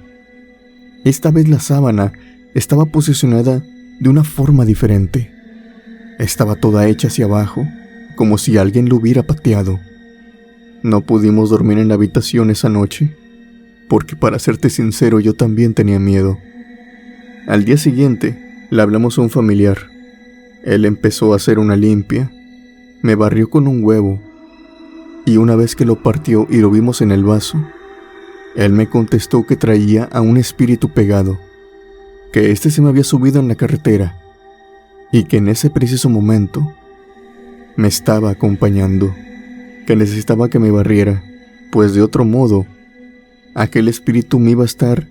Esta vez la sábana estaba posicionada de una forma diferente. Estaba toda hecha hacia abajo, como si alguien lo hubiera pateado. No pudimos dormir en la habitación esa noche, porque para serte sincero yo también tenía miedo. Al día siguiente, le hablamos a un familiar. Él empezó a hacer una limpia, me barrió con un huevo, y una vez que lo partió y lo vimos en el vaso, él me contestó que traía a un espíritu pegado, que este se me había subido en la carretera, y que en ese preciso momento me estaba acompañando, que necesitaba que me barriera, pues de otro modo, aquel espíritu me iba a estar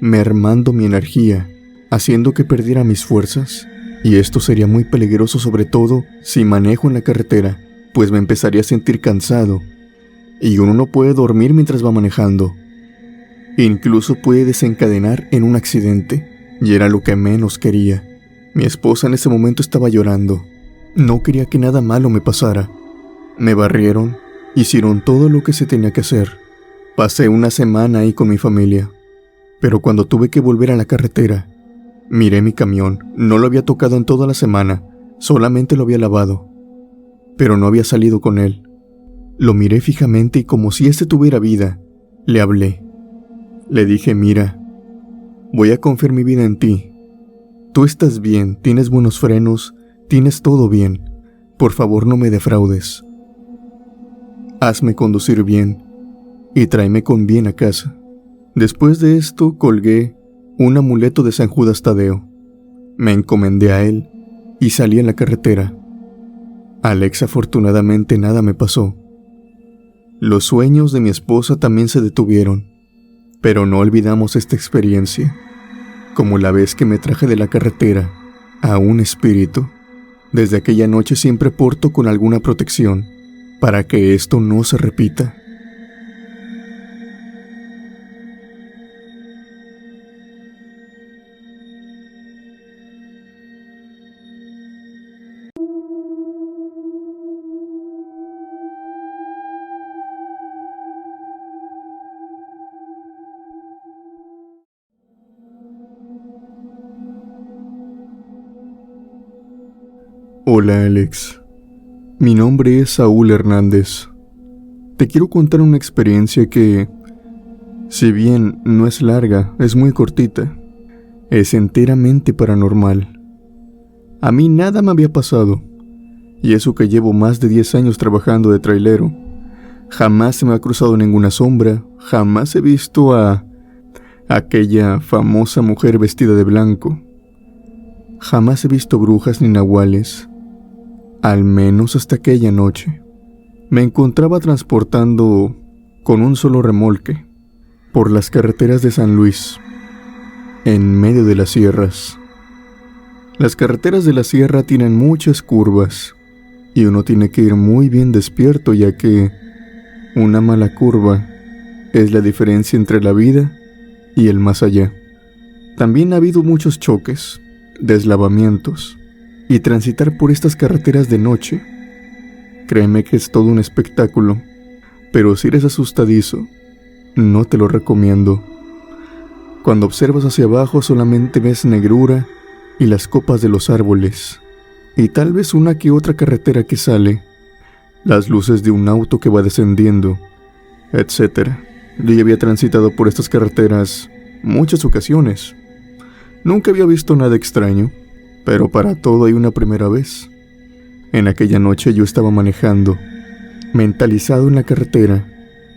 mermando mi energía, haciendo que perdiera mis fuerzas, y esto sería muy peligroso, sobre todo si manejo en la carretera, pues me empezaría a sentir cansado, y uno no puede dormir mientras va manejando. Incluso puede desencadenar en un accidente, y era lo que menos quería. Mi esposa en ese momento estaba llorando. No quería que nada malo me pasara. Me barrieron, hicieron todo lo que se tenía que hacer. Pasé una semana ahí con mi familia, pero cuando tuve que volver a la carretera, miré mi camión. No lo había tocado en toda la semana, solamente lo había lavado, pero no había salido con él. Lo miré fijamente y como si este tuviera vida, le hablé. Le dije, mira, voy a confiar mi vida en ti. Tú estás bien, tienes buenos frenos, tienes todo bien. Por favor, no me defraudes. Hazme conducir bien y tráeme con bien a casa. Después de esto, colgué un amuleto de San Judas Tadeo. Me encomendé a él y salí en la carretera. Alex, afortunadamente nada me pasó. Los sueños de mi esposa también se detuvieron, pero no olvidamos esta experiencia, como la vez que me traje de la carretera a un espíritu. Desde aquella noche siempre porto con alguna protección para que esto no se repita. Hola Alex, mi nombre es Saúl Hernández. Te quiero contar una experiencia que, si bien no es larga, es muy cortita. Es enteramente paranormal. A mí nada me había pasado, y eso que llevo más de 10 años trabajando de trailero. Jamás se me ha cruzado ninguna sombra, jamás he visto a aquella famosa mujer vestida de blanco. Jamás he visto brujas ni nahuales. Al menos hasta aquella noche. Me encontraba transportando con un solo remolque por las carreteras de San Luis, en medio de las sierras. Las carreteras de la sierra tienen muchas curvas y uno tiene que ir muy bien despierto, ya que una mala curva es la diferencia entre la vida y el más allá. También ha habido muchos choques, deslavamientos, y transitar por estas carreteras de noche, créeme que es todo un espectáculo, pero si eres asustadizo, no te lo recomiendo. Cuando observas hacia abajo solamente ves negrura y las copas de los árboles, y tal vez una que otra carretera que sale, las luces de un auto que va descendiendo, etc. Yo ya había transitado por estas carreteras muchas ocasiones. Nunca había visto nada extraño, pero para todo hay una primera vez. En aquella noche yo estaba manejando, mentalizado en la carretera,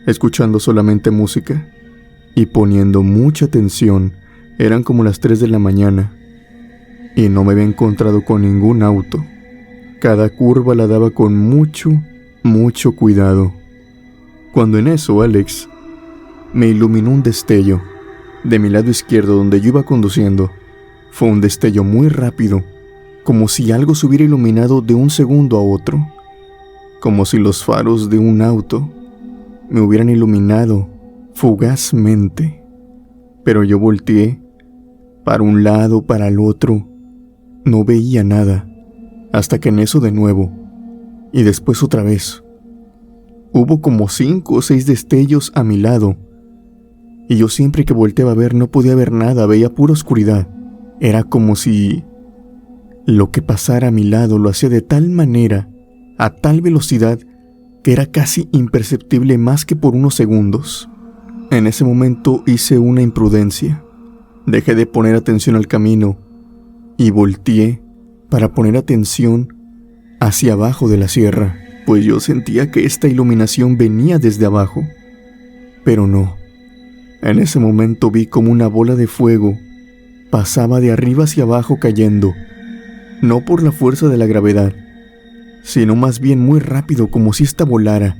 escuchando solamente música y poniendo mucha atención. Eran como las 3 de la mañana y no me había encontrado con ningún auto. Cada curva la daba con mucho cuidado. Cuando en eso, Alex, me iluminó un destello de mi lado izquierdo donde yo iba conduciendo. Fue un destello muy rápido, como si algo se hubiera iluminado de un segundo a otro, como si los faros de un auto me hubieran iluminado fugazmente. Pero yo volteé para un lado, para el otro, no veía nada, hasta que en eso de nuevo, y después otra vez. Hubo como 5 o 6 destellos a mi lado, y yo siempre que volteaba a ver no podía ver nada, veía pura oscuridad. Era como si lo que pasara a mi lado lo hacía de tal manera, a tal velocidad, que era casi imperceptible más que por unos segundos. En ese momento hice una imprudencia. Dejé de poner atención al camino y volteé para poner atención hacia abajo de la sierra, pues yo sentía que esta iluminación venía desde abajo. Pero no. En ese momento vi como una bola de fuego pasaba de arriba hacia abajo cayendo, no por la fuerza de la gravedad, sino más bien muy rápido, como si ésta volara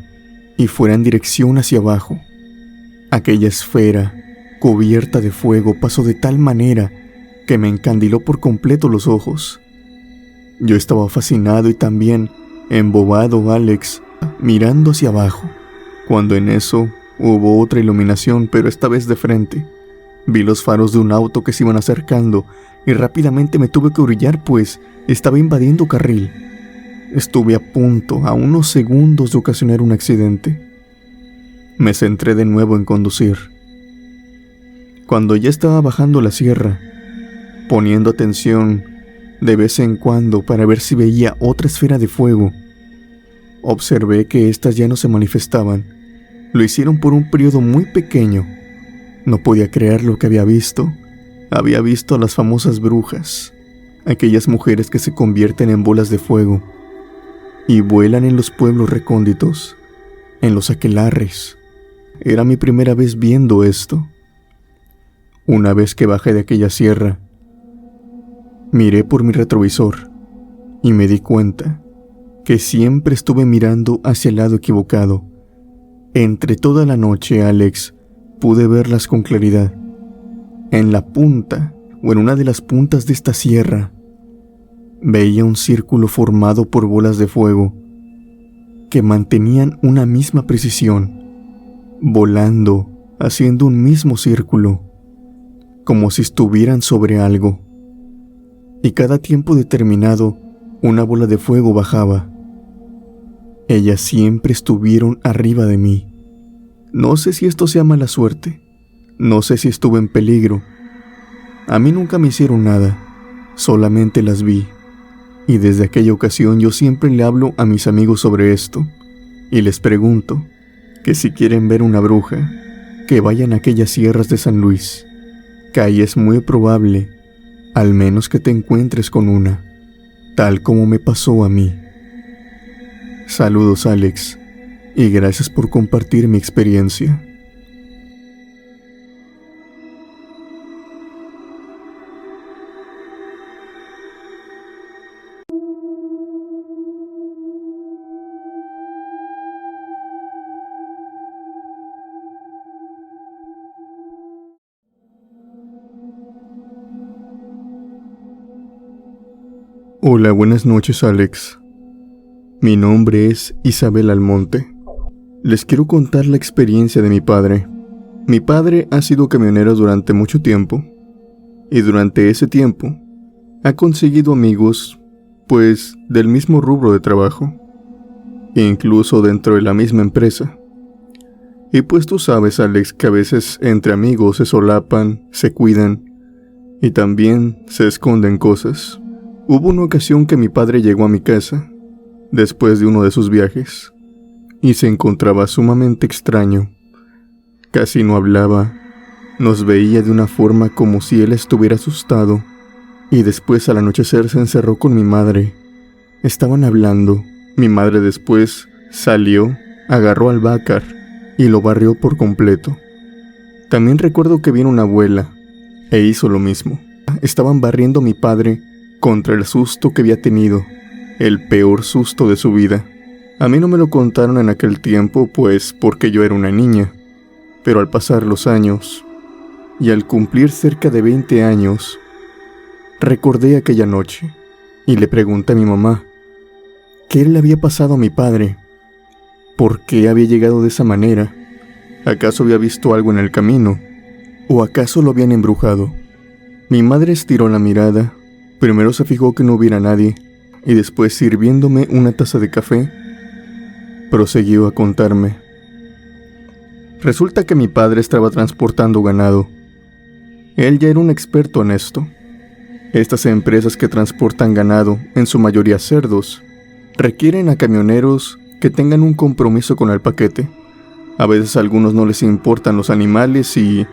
y fuera en dirección hacia abajo. Aquella esfera, cubierta de fuego, pasó de tal manera que me encandiló por completo los ojos. Yo estaba fascinado y también embobado, Alex, mirando hacia abajo, cuando en eso hubo otra iluminación, pero esta vez de frente. Vi los faros de un auto que se iban acercando y rápidamente me tuve que orillar, pues estaba invadiendo carril. Estuve a punto, a unos segundos de ocasionar un accidente. Me centré de nuevo en conducir. Cuando ya estaba bajando la sierra, poniendo atención de vez en cuando para ver si veía otra esfera de fuego, observé que éstas ya no se manifestaban. Lo hicieron por un periodo muy pequeño, No podía creer lo que había visto. Había visto a las famosas brujas, aquellas mujeres que se convierten en bolas de fuego y vuelan en los pueblos recónditos, en los aquelarres. Era mi primera vez viendo esto. Una vez que bajé de aquella sierra, miré por mi retrovisor y me di cuenta que siempre estuve mirando hacia el lado equivocado. Entre toda la noche, Alex, pude verlas con claridad. En la punta, o en una de las puntas de esta sierra, veía un círculo formado por bolas de fuego que mantenían una misma precisión, volando, haciendo un mismo círculo, como si estuvieran sobre algo. Y cada tiempo determinado, una bola de fuego bajaba. Ellas siempre estuvieron arriba de mí. No sé si esto sea mala suerte. No sé si estuve en peligro. A mí nunca me hicieron nada. Solamente las vi. Y desde aquella ocasión yo siempre le hablo a mis amigos sobre esto. Y les pregunto que si quieren ver una bruja, que vayan a aquellas sierras de San Luis, que ahí es muy probable, al menos que te encuentres con una, tal como me pasó a mí. Saludos, Alex, y gracias por compartir mi experiencia. Hola, buenas noches, Alex. Mi nombre es Isabel Almonte. Les quiero contar la experiencia de mi padre. Mi padre ha sido camionero durante mucho tiempo, y durante ese tiempo ha conseguido amigos, pues, del mismo rubro de trabajo, incluso dentro de la misma empresa. Y pues tú sabes, Alex, que a veces entre amigos se solapan, se cuidan, y también se esconden cosas. Hubo una ocasión que mi padre llegó a mi casa, después de uno de sus viajes, y se encontraba sumamente extraño. Casi no hablaba, nos veía de una forma como si él estuviera asustado, y después al anochecer se encerró con mi madre. Estaban hablando, mi madre después salió, agarró al Bácar y lo barrió por completo. También recuerdo que vino una abuela, e hizo lo mismo. Estaban barriendo a mi padre contra el susto que había tenido, el peor susto de su vida. A mí no me lo contaron en aquel tiempo, pues porque yo era una niña, pero al pasar los años, y al cumplir cerca de 20 años, recordé aquella noche, y le pregunté a mi mamá, ¿qué le había pasado a mi padre? ¿Por qué había llegado de esa manera? ¿Acaso había visto algo en el camino? ¿O acaso lo habían embrujado? Mi madre estiró la mirada. Primero se fijó que no hubiera nadie, y después, sirviéndome una taza de café, prosiguió a contarme. Resulta que mi padre estaba transportando ganado. Él ya era un experto en esto. Estas empresas que transportan ganado, en su mayoría cerdos, requieren a camioneros que tengan un compromiso con el paquete. A veces a algunos no les importan los animales y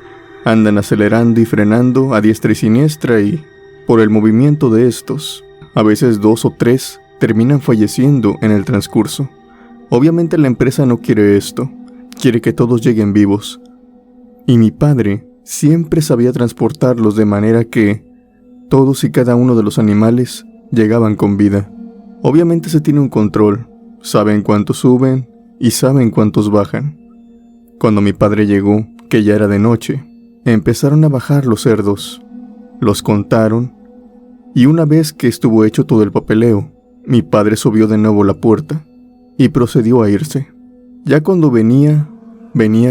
andan acelerando y frenando a diestra y siniestra, y por el movimiento de estos, a veces 2 o 3 terminan falleciendo en el transcurso. Obviamente la empresa no quiere esto, quiere que todos lleguen vivos. Y mi padre siempre sabía transportarlos de manera que todos y cada uno de los animales llegaban con vida. Obviamente se tiene un control, saben cuántos suben y saben cuántos bajan. Cuando mi padre llegó, que ya era de noche, empezaron a bajar los cerdos. Los contaron. Y una vez que estuvo hecho todo el papeleo, mi padre subió de nuevo la puerta y procedió a irse. Ya cuando venía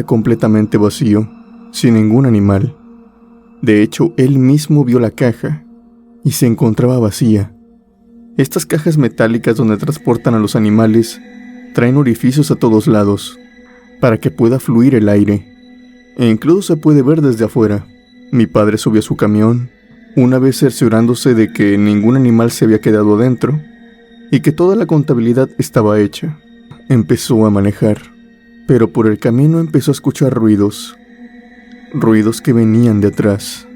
completamente vacío, sin ningún animal. De hecho, él mismo vio la caja y se encontraba vacía. Estas cajas metálicas donde transportan a los animales traen orificios a todos lados para que pueda fluir el aire, e incluso se puede ver desde afuera. Mi padre subió a su camión, una vez cerciorándose de que ningún animal se había quedado adentro y que toda la contabilidad estaba hecha. Empezó a manejar, pero por el camino empezó a escuchar ruidos. ruidos que venían de atrás.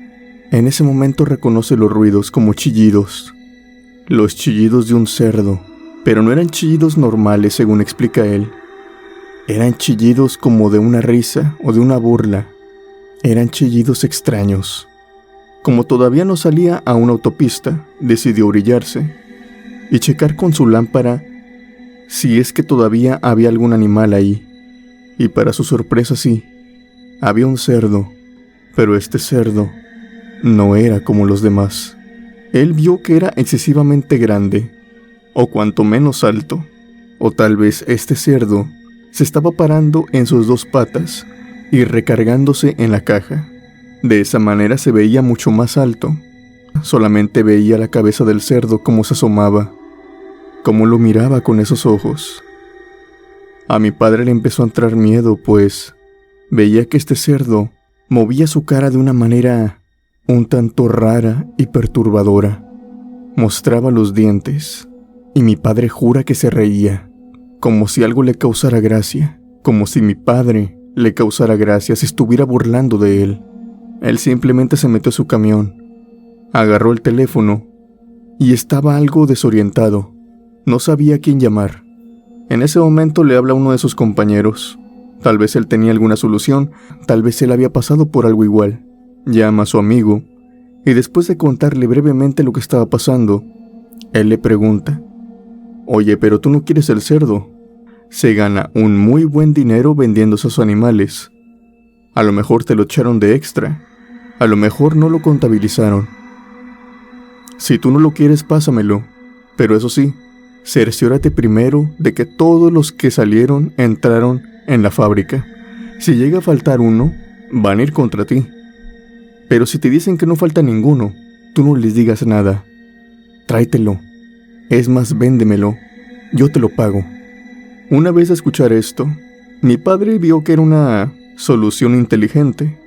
En ese momento reconoce los ruidos como chillidos. Los chillidos de un cerdo, pero no eran chillidos normales según explica él. Eran chillidos como de una risa o de una burla. Eran chillidos extraños. Como todavía no salía a una autopista, decidió orillarse y checar con su lámpara si es que todavía había algún animal ahí. Y para su sorpresa sí, había un cerdo, pero este cerdo no era como los demás. Él vio que era excesivamente grande, o cuanto menos alto, o tal vez este cerdo se estaba parando en sus dos patas y recargándose en la caja. De esa manera se veía mucho más alto. Solamente veía la cabeza del cerdo como se asomaba, cómo lo miraba con esos ojos. A mi padre le empezó a entrar miedo, pues veía que este cerdo movía su cara de una manera un tanto rara y perturbadora. Mostraba los dientes, y mi padre jura que se reía, como si algo le causara gracia, como si mi padre le causara gracia, se estuviera burlando de él. Él simplemente se metió a su camión, agarró el teléfono y estaba algo desorientado. No sabía a quién llamar. En ese momento le habla a uno de sus compañeros. Tal vez él tenía alguna solución, tal vez él había pasado por algo igual. Llama a su amigo y después de contarle brevemente lo que estaba pasando, él le pregunta: «Oye, pero tú no quieres el cerdo. Se gana un muy buen dinero vendiendo esos animales. A lo mejor te lo echaron de extra. A lo mejor no lo contabilizaron. Si tú no lo quieres, pásamelo. Pero eso sí, cerciórate primero de que todos los que salieron entraron en la fábrica. Si llega a faltar uno, van a ir contra ti. Pero si te dicen que no falta ninguno, tú no les digas nada. Tráetelo. Es más, véndemelo. Yo te lo pago». Una vez de escuchar esto, mi padre vio que era una solución inteligente.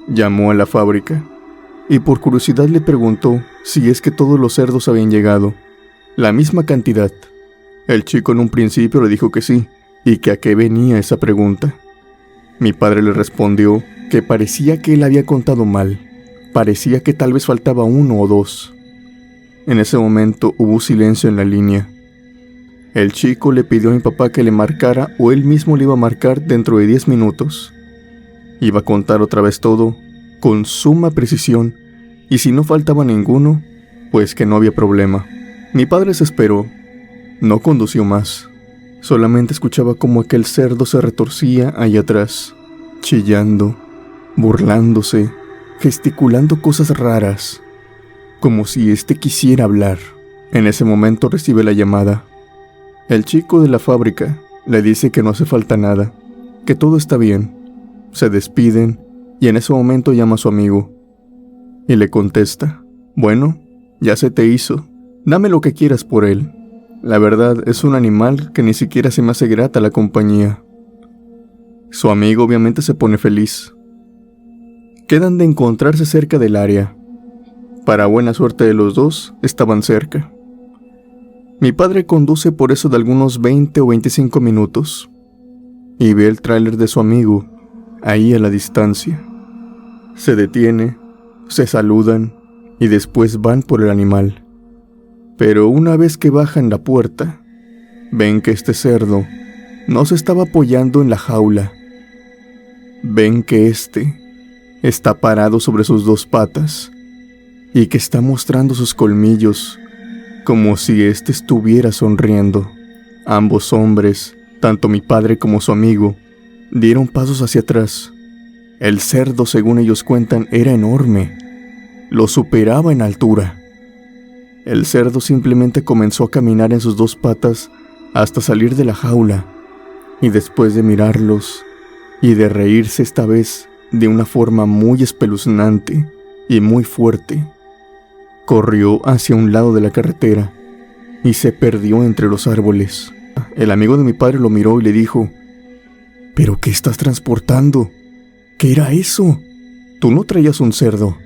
Llamó a la fábrica y por curiosidad le preguntó si es que todos los cerdos habían llegado, la misma cantidad. El chico en un principio le dijo que sí, y que a qué venía esa pregunta. Mi padre le respondió que parecía que él había contado mal, parecía que tal vez faltaba uno o dos. En ese momento hubo silencio en la línea. El chico le pidió a mi papá que le marcara o él mismo le iba a marcar dentro de 10 minutos. Iba a contar otra vez todo, con suma precisión, y si no faltaba ninguno, pues que no había problema. Mi padre se esperó, no condució más, solamente escuchaba cómo aquel cerdo se retorcía allá atrás, chillando, burlándose, gesticulando cosas raras, como si éste quisiera hablar. En ese momento recibe la llamada. El chico de la fábrica le dice que no hace falta nada, que todo está bien. Se despiden y en ese momento llama a su amigo y le contesta: «Bueno, ya se te hizo, dame lo que quieras por él. La verdad es un animal que ni siquiera se me hace grata la compañía». Su amigo obviamente se pone feliz. Quedan de encontrarse cerca del área. Para buena suerte de los dos, estaban cerca. Mi padre conduce por eso de algunos 20 o 25 minutos y ve el tráiler de su amigo ahí a la distancia. Se detiene, se saludan y después van por el animal. Pero una vez que bajan la puerta, ven que este cerdo no se estaba apoyando en la jaula. Ven que este está parado sobre sus dos patas y que está mostrando sus colmillos como si éste estuviera sonriendo. Ambos hombres, tanto mi padre como su amigo, dieron pasos hacia atrás. El cerdo, según ellos cuentan, era enorme. Lo superaba en altura. El cerdo simplemente comenzó a caminar en sus dos patas hasta salir de la jaula, y después de mirarlos y de reírse esta vez de una forma muy espeluznante y muy fuerte, corrió hacia un lado de la carretera y se perdió entre los árboles. El amigo de mi padre lo miró y le dijo: «¿Pero qué estás transportando? ¿Qué era eso? Tú no traías un cerdo,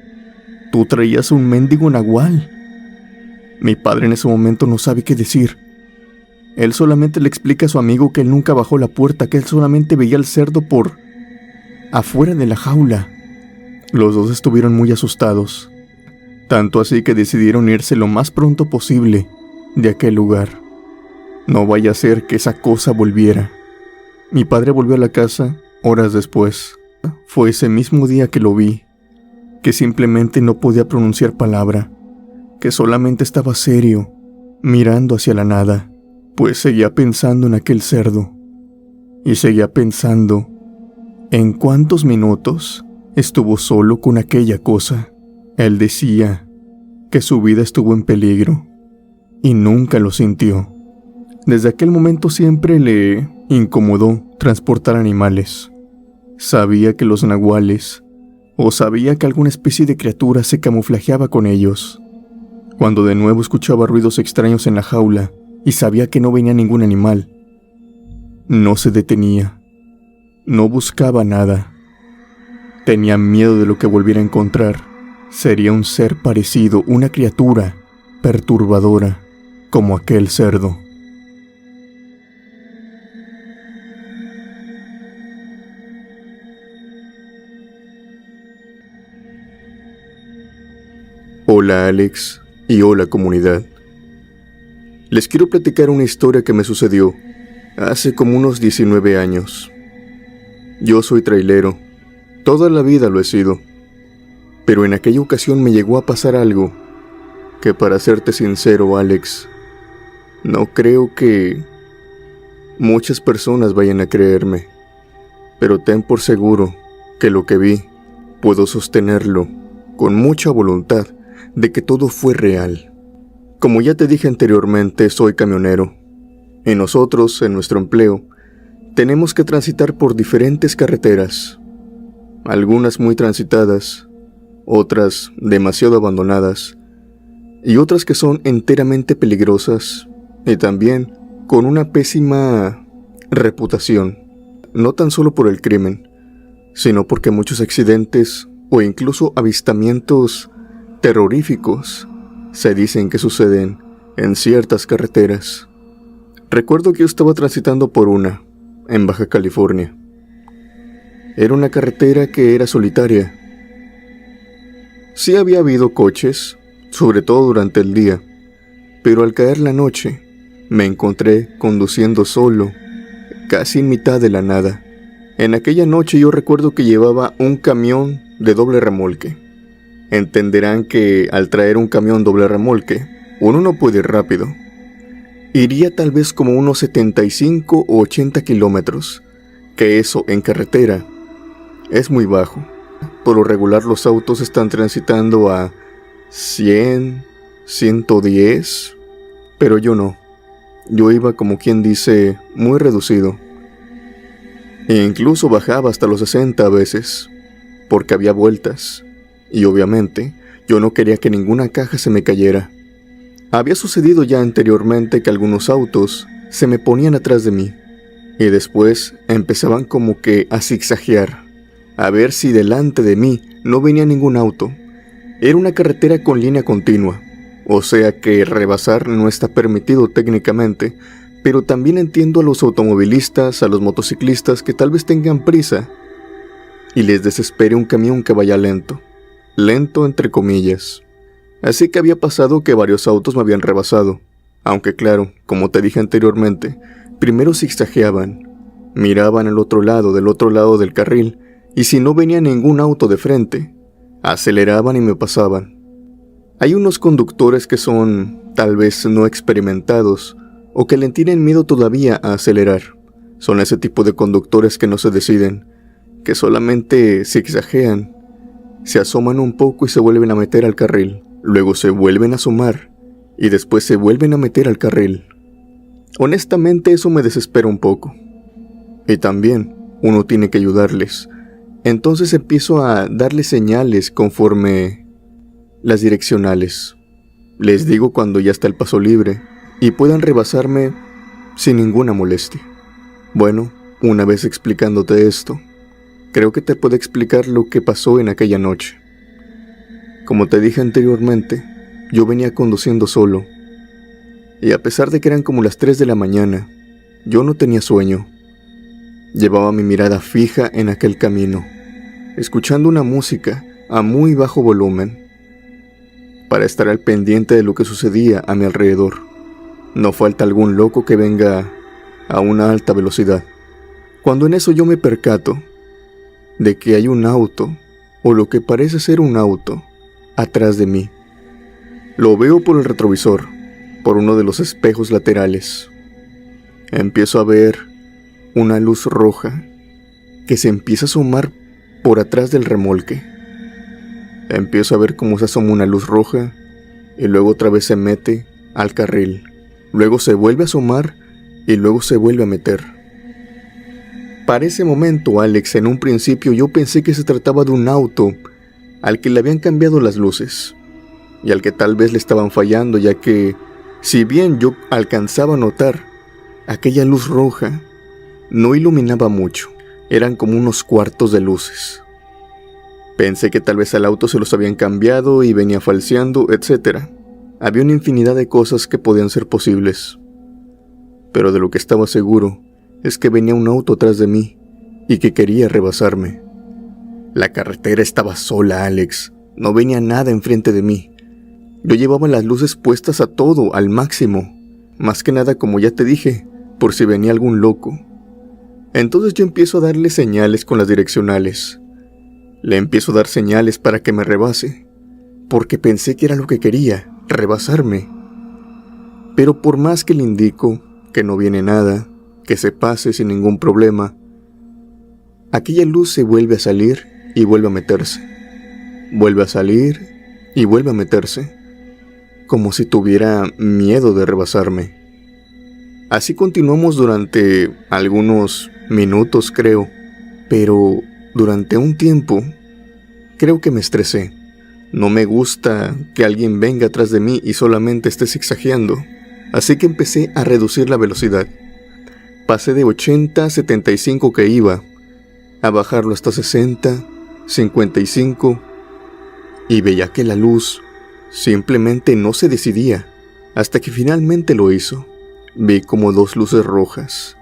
tú traías un mendigo nahual». Mi padre en ese momento no sabe qué decir. Él solamente le explica a su amigo que él nunca bajó la puerta, que él solamente veía al cerdo por afuera de la jaula. Los dos estuvieron muy asustados, tanto así que decidieron irse lo más pronto posible de aquel lugar. No vaya a ser que esa cosa volviera. Mi padre volvió a la casa horas después. Fue ese mismo día que lo vi, que simplemente no podía pronunciar palabra, que solamente estaba serio, mirando hacia la nada, pues seguía pensando en aquel cerdo, y seguía pensando en cuántos minutos estuvo solo con aquella cosa. Él decía que su vida estuvo en peligro, y nunca lo sintió. Desde aquel momento siempre le incomodó transportar animales. Sabía que los nahuales, o sabía que alguna especie de criatura se camuflajeaba con ellos. Cuando de nuevo escuchaba ruidos extraños en la jaula y sabía que no venía ningún animal, no se detenía, no buscaba nada. Tenía miedo de lo que volviera a encontrar. Sería un ser parecido, una criatura perturbadora, como aquel cerdo. Hola Alex y hola comunidad. Les quiero platicar una historia que me sucedió hace como unos 19 años. Yo soy trailero, toda la vida lo he sido, pero en aquella ocasión me llegó a pasar algo que, para serte sincero Alex, no creo que muchas personas vayan a creerme, pero ten por seguro que lo que vi puedo sostenerlo con mucha voluntad de que todo fue real. Como ya te dije anteriormente, soy camionero, y nosotros, en nuestro empleo, tenemos que transitar por diferentes carreteras, algunas muy transitadas, otras demasiado abandonadas, y otras que son enteramente peligrosas, y también con una pésima reputación, no tan solo por el crimen, sino porque muchos accidentes o incluso avistamientos terroríficos se dicen que suceden en ciertas carreteras. Recuerdo que yo estaba transitando por una, en Baja California. Era una carretera que era solitaria. Sí había habido coches, sobre todo durante el día, pero al caer la noche, me encontré conduciendo solo, casi en mitad de la nada. En aquella noche yo recuerdo que llevaba un camión de doble remolque. Entenderán que al traer un camión doble remolque, uno no puede ir rápido. Iría tal vez como unos 75 o 80 kilómetros, que eso en carretera es muy bajo. Por lo regular los autos están transitando a 100, 110, pero yo no. Yo iba, como quien dice, muy reducido. E incluso bajaba hasta los 60 a veces, porque había vueltas. Y obviamente, yo no quería que ninguna caja se me cayera. Había sucedido ya anteriormente que algunos autos se me ponían atrás de mí, y después empezaban como que a zigzaguear, a ver si delante de mí no venía ningún auto. Era una carretera con línea continua, o sea que rebasar no está permitido técnicamente, pero también entiendo a los automovilistas, a los motociclistas que tal vez tengan prisa y les desespere un camión que vaya lento. Lento entre comillas. Así que había pasado que varios autos me habían rebasado, aunque claro, como te dije anteriormente, primero zigzagueaban, miraban al otro lado del carril, y si no venía ningún auto de frente, aceleraban y me pasaban. Hay unos conductores que son tal vez no experimentados, o que le tienen miedo todavía a acelerar. Son ese tipo de conductores que no se deciden, que solamente zigzaguean, se asoman un poco y se vuelven a meter al carril, luego se vuelven a asomar y después se vuelven a meter al carril. Honestamente eso me desespera un poco. Y también uno tiene que ayudarles. Entonces empiezo a darles señales conforme las direccionales. Les digo cuando ya está el paso libre y puedan rebasarme sin ninguna molestia. Bueno, una vez explicándote esto, creo que te puedo explicar lo que pasó en aquella noche. Como te dije anteriormente, yo venía conduciendo solo, y a pesar de que eran como las 3 de la mañana, yo no tenía sueño. Llevaba mi mirada fija en aquel camino, escuchando una música a muy bajo volumen, para estar al pendiente de lo que sucedía a mi alrededor. No falta algún loco que venga a una alta velocidad. Cuando en eso yo me percato de que hay un auto, o lo que parece ser un auto, atrás de mí. Lo veo por el retrovisor, por uno de los espejos laterales. Empiezo a ver una luz roja que se empieza a asomar por atrás del remolque. Empiezo a ver cómo se asoma una luz roja y luego otra vez se mete al carril. Luego se vuelve a asomar y luego se vuelve a meter. Para ese momento, Alex, en un principio yo pensé que se trataba de un auto al que le habían cambiado las luces y al que tal vez le estaban fallando, ya que si bien yo alcanzaba a notar aquella luz roja, no iluminaba mucho, eran como unos cuartos de luces. Pensé que tal vez al auto se los habían cambiado y venía falseando, etc. Había una infinidad de cosas que podían ser posibles. Pero de lo que estaba seguro es que venía un auto atrás de mí y que quería rebasarme. La carretera estaba sola, Alex. No venía nada enfrente de mí. Yo llevaba las luces puestas a todo, al máximo. Más que nada, como ya te dije, por si venía algún loco. Entonces yo empiezo a darle señales con las direccionales. Le empiezo a dar señales para que me rebase, porque pensé que era lo que quería, rebasarme. Pero por más que le indico que no viene nada, que se pase sin ningún problema, aquella luz se vuelve a salir y vuelve a meterse. Vuelve a salir y vuelve a meterse, como si tuviera miedo de rebasarme. Así continuamos durante algunos minutos, creo, pero durante un tiempo creo que me estresé. No me gusta que alguien venga atrás de mí y solamente esté zigzagueando, así que empecé a reducir la velocidad. Pasé de 80 a 75 que iba, a bajarlo hasta 60, 55, y veía que la luz simplemente no se decidía, hasta que finalmente lo hizo. Vi como dos luces rojas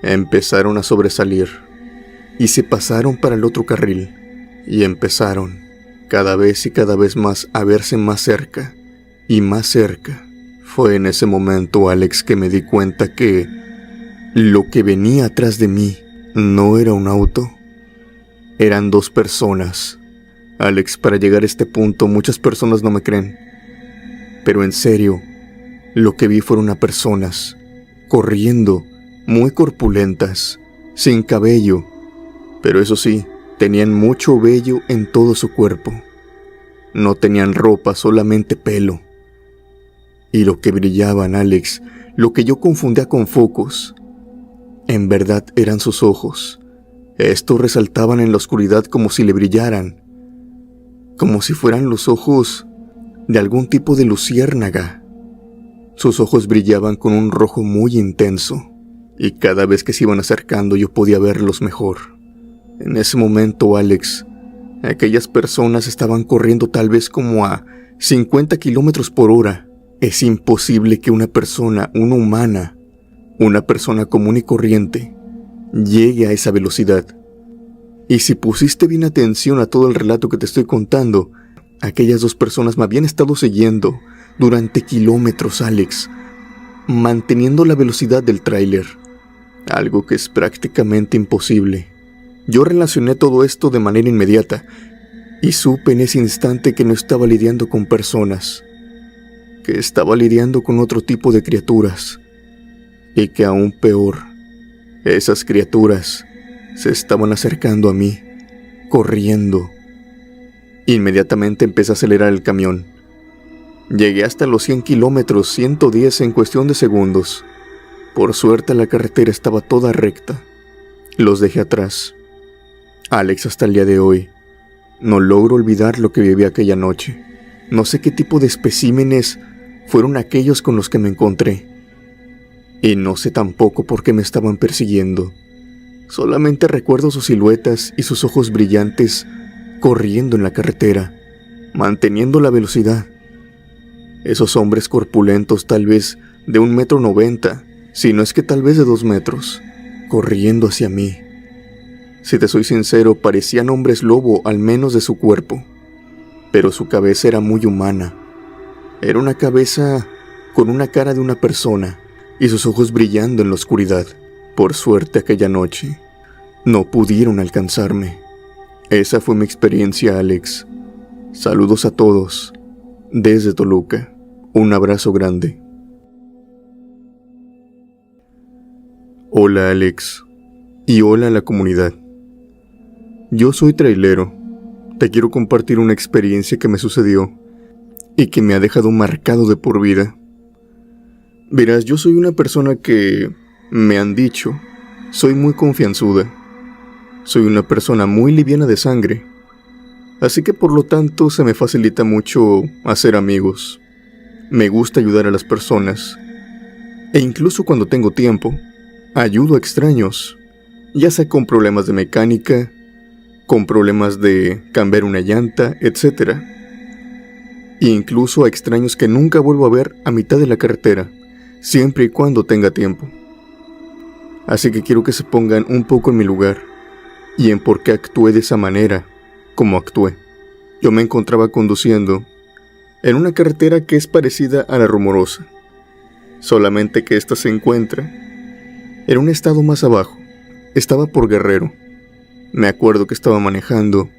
empezaron a sobresalir y se pasaron para el otro carril y empezaron cada vez más a verse más cerca y más cerca. Fue en ese momento, Alex, que me di cuenta que lo que venía atrás de mí no era un auto, eran dos personas. Alex, para llegar a este punto muchas personas no me creen, pero en serio, lo que vi fueron a personas corriendo, muy corpulentas, sin cabello, pero eso sí, tenían mucho vello en todo su cuerpo. No tenían ropa, solamente pelo. Y lo que brillaban, Alex, lo que yo confundía con focos, en verdad eran sus ojos. Estos resaltaban en la oscuridad como si le brillaran, como si fueran los ojos de algún tipo de luciérnaga. Sus ojos brillaban con un rojo muy intenso, y cada vez que se iban acercando yo podía verlos mejor. En ese momento, Alex, aquellas personas estaban corriendo tal vez como a 50 kilómetros por hora. Es imposible que una persona, una humana, una persona común y corriente, llegue a esa velocidad. Y si pusiste bien atención a todo el relato que te estoy contando, aquellas dos personas me habían estado siguiendo durante kilómetros, Alex, manteniendo la velocidad del tráiler, algo que es prácticamente imposible. Yo relacioné todo esto de manera inmediata y supe en ese instante que no estaba lidiando con personas, que estaba lidiando con otro tipo de criaturas, y que aún peor, esas criaturas se estaban acercando a mí, corriendo. Inmediatamente empecé a acelerar el camión. Llegué hasta los 100 kilómetros, 110 en cuestión de segundos. Por suerte la carretera estaba toda recta. Los dejé atrás. Alex, hasta el día de hoy, no logro olvidar lo que viví aquella noche. No sé qué tipo de especímenes fueron aquellos con los que me encontré. Y no sé tampoco por qué me estaban persiguiendo. Solamente recuerdo sus siluetas y sus ojos brillantes corriendo en la carretera, manteniendo la velocidad. Esos hombres corpulentos, tal vez de 1,90 m, si no es que tal vez de 2 metros, corriendo hacia mí. Si te soy sincero, parecían hombres lobo, al menos de su cuerpo, pero su cabeza era muy humana. Era una cabeza con una cara de una persona y sus ojos brillando en la oscuridad. Por suerte aquella noche no pudieron alcanzarme. Esa fue mi experiencia, Alex. Saludos a todos desde Toluca. Un abrazo grande. Hola, Alex. Y hola a la comunidad. Yo soy trailero. Te quiero compartir una experiencia que me sucedió y que me ha dejado marcado de por vida. Verás, yo soy una persona que, me han dicho, soy muy confianzuda. Soy una persona muy liviana de sangre. Así que por lo tanto se me facilita mucho hacer amigos. Me gusta ayudar a las personas. E incluso cuando tengo tiempo, ayudo a extraños, ya sea con problemas de mecánica, con problemas de cambiar una llanta, etc. E incluso a extraños que nunca vuelvo a ver a mitad de la carretera, siempre y cuando tenga tiempo. Así que quiero que se pongan un poco en mi lugar y en por qué actué de esa manera, como actué. Yo me encontraba conduciendo en una carretera que es parecida a la Rumorosa, solamente que esta se encuentra en un estado más abajo. Estaba por Guerrero. Me acuerdo que estaba manejando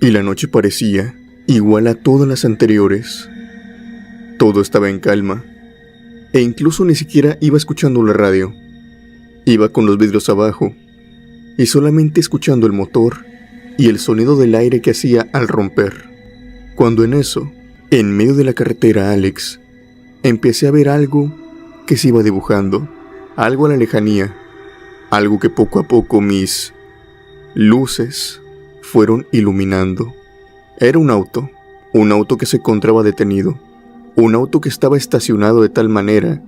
y la noche parecía igual a todas las anteriores. Todo estaba en calma e incluso ni siquiera iba escuchando la radio. Iba con los vidrios abajo y solamente escuchando el motor y el sonido del aire que hacía al romper. Cuando en eso, en medio de la carretera, Alex, empecé a ver algo que se iba dibujando, algo a la lejanía, algo que poco a poco mis luces fueron iluminando. Era un auto que se encontraba detenido, un auto que estaba estacionado de tal manera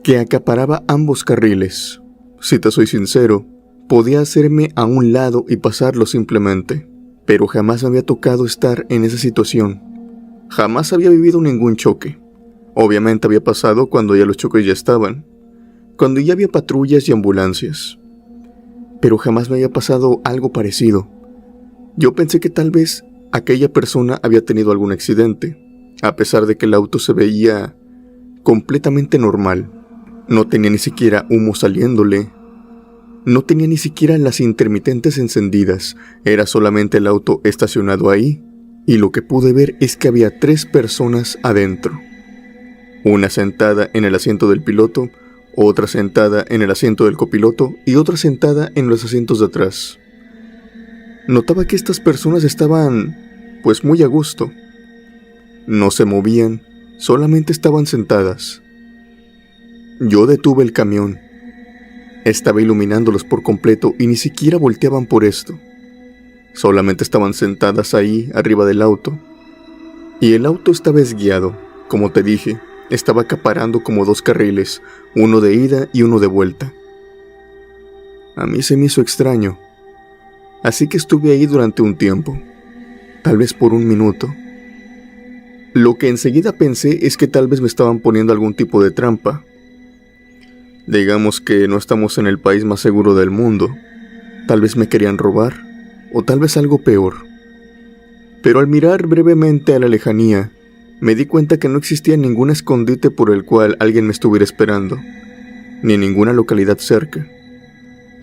que acaparaba ambos carriles. Si te soy sincero, podía hacerme a un lado y pasarlo simplemente, pero jamás me había tocado estar en esa situación. Jamás había vivido ningún choque. Obviamente había pasado cuando ya los choques ya estaban, cuando ya había patrullas y ambulancias, pero jamás me había pasado algo parecido. Yo pensé que tal vez aquella persona había tenido algún accidente, a pesar de que el auto se veía completamente normal. No tenía ni siquiera humo saliéndole, no tenía ni siquiera las intermitentes encendidas, era solamente el auto estacionado ahí, y lo que pude ver es que había 3 personas adentro. Una sentada en el asiento del piloto, otra sentada en el asiento del copiloto y otra sentada en los asientos de atrás. Notaba que estas personas estaban, pues, muy a gusto. No se movían, solamente estaban sentadas. Yo detuve el camión. Estaba iluminándolos por completo y ni siquiera volteaban por esto. Solamente estaban sentadas ahí, arriba del auto. Y el auto estaba esguiado, como te dije. Estaba acaparando como 2 carriles, uno de ida y uno de vuelta. A mí se me hizo extraño, así que estuve ahí durante un tiempo, tal vez por 1 minuto. Lo que enseguida pensé es que tal vez me estaban poniendo algún tipo de trampa. Digamos que no estamos en el país más seguro del mundo, tal vez me querían robar, o tal vez algo peor. Pero al mirar brevemente a la lejanía, me di cuenta que no existía ningún escondite por el cual alguien me estuviera esperando, ni ninguna localidad cerca.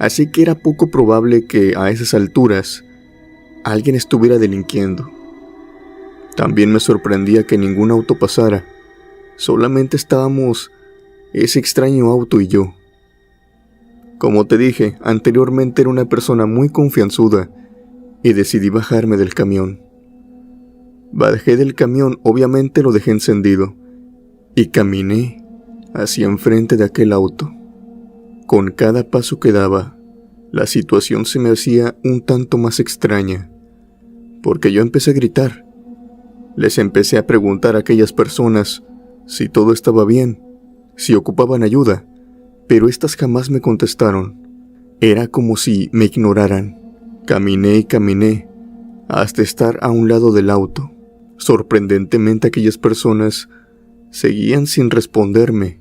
Así que era poco probable que a esas alturas alguien estuviera delinquiendo. También me sorprendía que ningún auto pasara, solamente estábamos ese extraño auto y yo. Como te dije, anteriormente era una persona muy confianzuda y decidí bajarme del camión. Bajé del camión, obviamente lo dejé encendido, y caminé hacia enfrente de aquel auto. Con cada paso que daba, la situación se me hacía un tanto más extraña, porque yo empecé a gritar. Les empecé a preguntar a aquellas personas si todo estaba bien, si ocupaban ayuda, pero estas jamás me contestaron. Era como si me ignoraran. Caminé y caminé hasta estar a un lado del auto. Sorprendentemente, aquellas personas seguían sin responderme.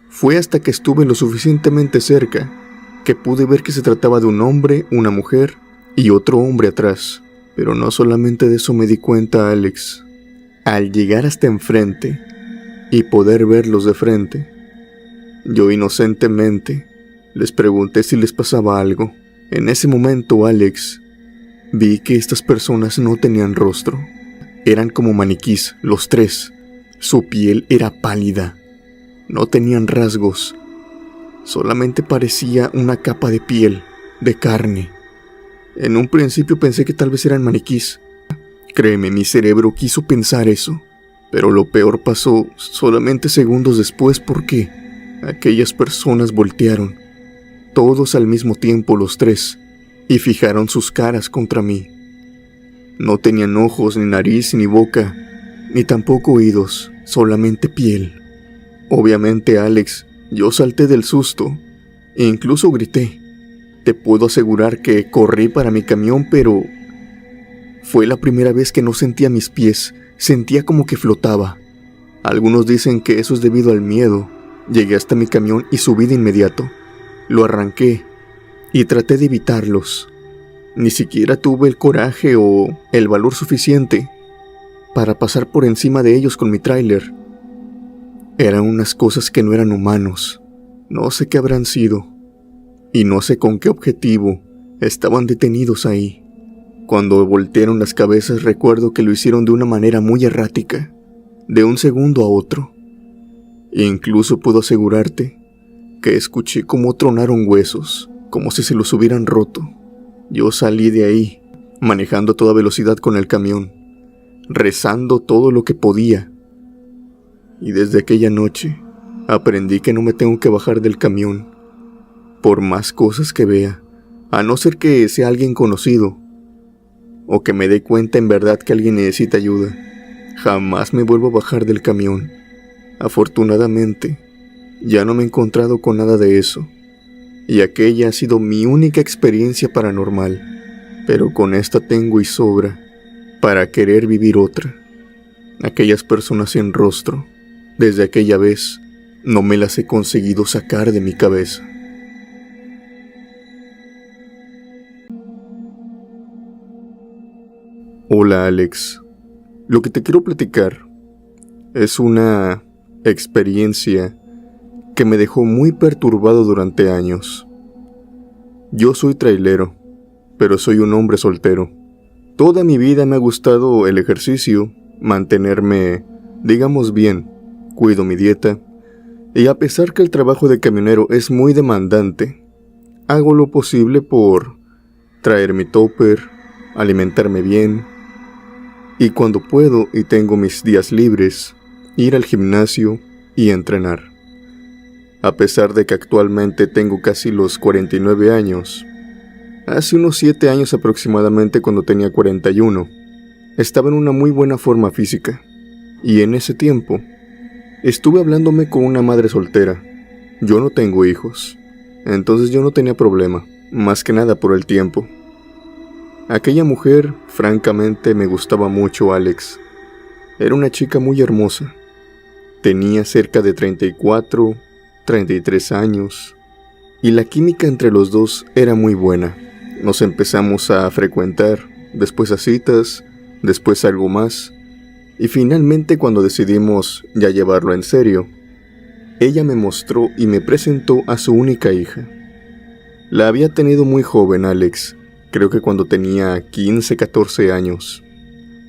Fue hasta que estuve lo suficientemente cerca que pude ver que se trataba de un hombre, una mujer y otro hombre atrás. Pero no solamente de eso me di cuenta, Alex. Al llegar hasta enfrente y poder verlos de frente, yo inocentemente les pregunté si les pasaba algo. En ese momento, Alex, vi que estas personas no tenían rostro. Eran como maniquís, los tres. Su piel era pálida. No tenían rasgos. Solamente parecía una capa de piel, de carne. En un principio pensé que tal vez eran maniquís. Créeme, mi cerebro quiso pensar eso. Pero lo peor pasó solamente segundos después porque aquellas personas voltearon, todos al mismo tiempo los tres, y fijaron sus caras contra mí. No tenían ojos, ni nariz, ni boca, ni tampoco oídos, solamente piel. Obviamente, Alex, yo salté del susto e incluso grité. Te puedo asegurar que corrí para mi camión, pero fue la primera vez que no sentía mis pies, sentía como que flotaba. Algunos dicen que eso es debido al miedo. Llegué hasta mi camión y subí de inmediato. Lo arranqué y traté de evitarlos. Ni siquiera tuve el coraje o el valor suficiente para pasar por encima de ellos con mi tráiler. Eran unas cosas que no eran humanos. No sé qué habrán sido. Y no sé con qué objetivo estaban detenidos ahí. Cuando voltearon las cabezas recuerdo que lo hicieron de una manera muy errática, de un segundo a otro. E incluso puedo asegurarte que escuché cómo tronaron huesos, como si se los hubieran roto. Yo salí de ahí, manejando a toda velocidad con el camión, rezando todo lo que podía. Y desde aquella noche aprendí que no me tengo que bajar del camión, por más cosas que vea, a no ser que sea alguien conocido, o que me dé cuenta en verdad que alguien necesita ayuda. Jamás me vuelvo a bajar del camión. Afortunadamente, ya no me he encontrado con nada de eso, y aquella ha sido mi única experiencia paranormal, pero con esta tengo y sobra para querer vivir otra. Aquellas personas sin rostro, desde aquella vez, no me las he conseguido sacar de mi cabeza. Hola, Alex. Lo que te quiero platicar es una experiencia que me dejó muy perturbado durante años. Yo soy trailero, pero soy un hombre soltero. Toda mi vida me ha gustado el ejercicio, mantenerme, digamos, bien. Cuido mi dieta, y a pesar que el trabajo de camionero es muy demandante, hago lo posible por traer mi topper, alimentarme bien, y cuando puedo y tengo mis días libres, ir al gimnasio y entrenar. A pesar de que actualmente tengo casi los 49 años, hace unos 7 años aproximadamente, cuando tenía 41, estaba en una muy buena forma física, y en ese tiempo estuve hablándome con una madre soltera. Yo no tengo hijos, entonces yo no tenía problema, más que nada por el tiempo. Aquella mujer, francamente, me gustaba mucho, Alex. Era una chica muy hermosa. Tenía cerca de 34, 33 años, y la química entre los dos era muy buena. Nos empezamos a frecuentar, después a citas, después algo más, y finalmente cuando decidimos ya llevarlo en serio, ella me mostró y me presentó a su única hija. La había tenido muy joven, Alex, creo que cuando tenía 15, 14 años.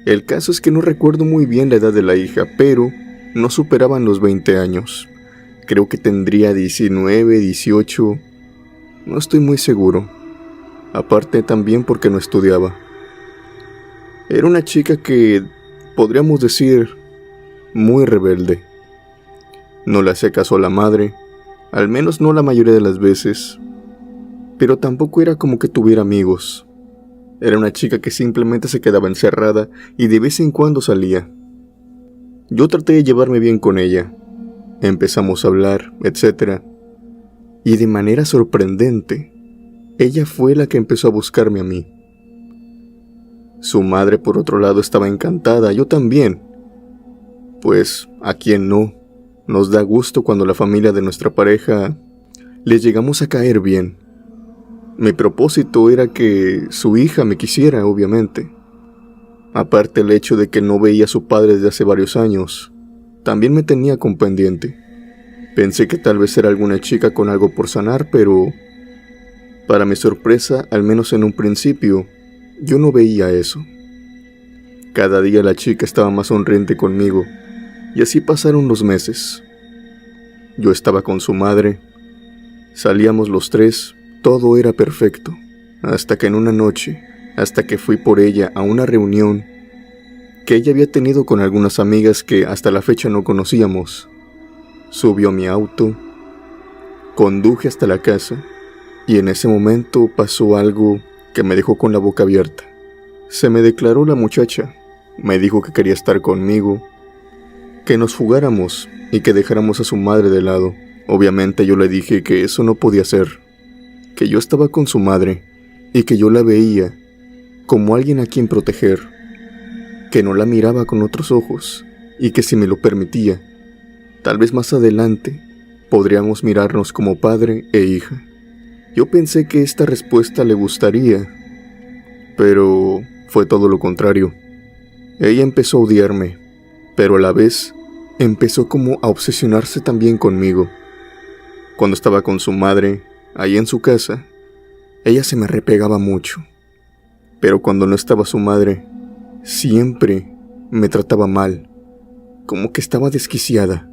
El caso es que no recuerdo muy bien la edad de la hija, pero no superaban los 20 años. Creo que tendría 19, 18, no estoy muy seguro. Aparte también porque no estudiaba. Era una chica que, podríamos decir, muy rebelde. No le hacía caso a la madre, al menos no la mayoría de las veces, pero tampoco era como que tuviera amigos. Era una chica que simplemente se quedaba encerrada y de vez en cuando salía. Yo traté de llevarme bien con ella. Empezamos a hablar, etc. Y de manera sorprendente, ella fue la que empezó a buscarme a mí. Su madre, por otro lado, estaba encantada, yo también. Pues, ¿a quién no? Nos da gusto cuando la familia de nuestra pareja les llegamos a caer bien. Mi propósito era que su hija me quisiera, obviamente. Aparte el hecho de que no veía a su padre desde hace varios años, también me tenía con pendiente. Pensé que tal vez era alguna chica con algo por sanar, pero para mi sorpresa, al menos en un principio, yo no veía eso. Cada día la chica estaba más sonriente conmigo, y así pasaron los meses. Yo estaba con su madre, salíamos los tres, todo era perfecto, hasta que en una noche, hasta que fui por ella a una reunión que ella había tenido con algunas amigas que hasta la fecha no conocíamos, subió a mi auto, conduje hasta la casa, y en ese momento pasó algo que me dejó con la boca abierta. Se me declaró la muchacha, me dijo que quería estar conmigo, que nos fugáramos y que dejáramos a su madre de lado. Obviamente yo le dije que eso no podía ser, que yo estaba con su madre y que yo la veía como alguien a quien proteger, que no la miraba con otros ojos y que si me lo permitía, tal vez más adelante podríamos mirarnos como padre e hija. Yo pensé que esta respuesta le gustaría, pero fue todo lo contrario. Ella empezó a odiarme, pero a la vez empezó como a obsesionarse también conmigo. Cuando estaba con su madre, ahí en su casa, ella se me repegaba mucho. Pero cuando no estaba su madre, siempre me trataba mal, como que estaba desquiciada.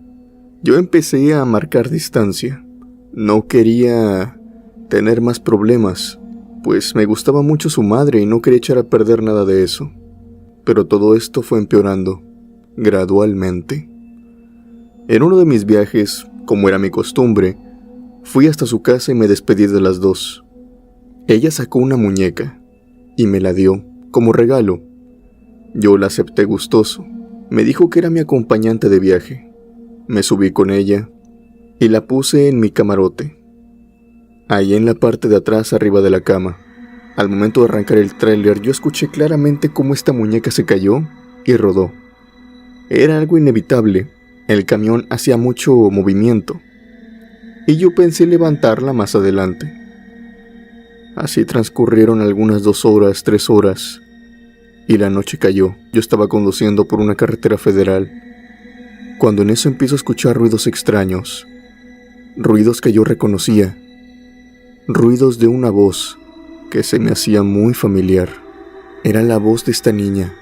Yo empecé a marcar distancia. No quería tener más problemas, pues me gustaba mucho su madre y no quería echar a perder nada de eso. Pero todo esto fue empeorando, gradualmente. En uno de mis viajes, como era mi costumbre, fui hasta su casa y me despedí de las dos. Ella sacó una muñeca y me la dio como regalo. Yo la acepté gustoso. Me dijo que era mi acompañante de viaje. Me subí con ella y la puse en mi camarote, ahí en la parte de atrás arriba de la cama. Al momento de arrancar el tráiler, yo escuché claramente cómo esta muñeca se cayó y rodó. Era algo inevitable. El camión hacía mucho movimiento y yo pensé levantarla más adelante. Así transcurrieron algunas 2 horas, 3 horas, y la noche cayó. Yo estaba conduciendo por una carretera federal, cuando en eso empiezo a escuchar ruidos extraños, ruidos que yo reconocía, ruidos de una voz que se me hacía muy familiar. Era la voz de esta niña.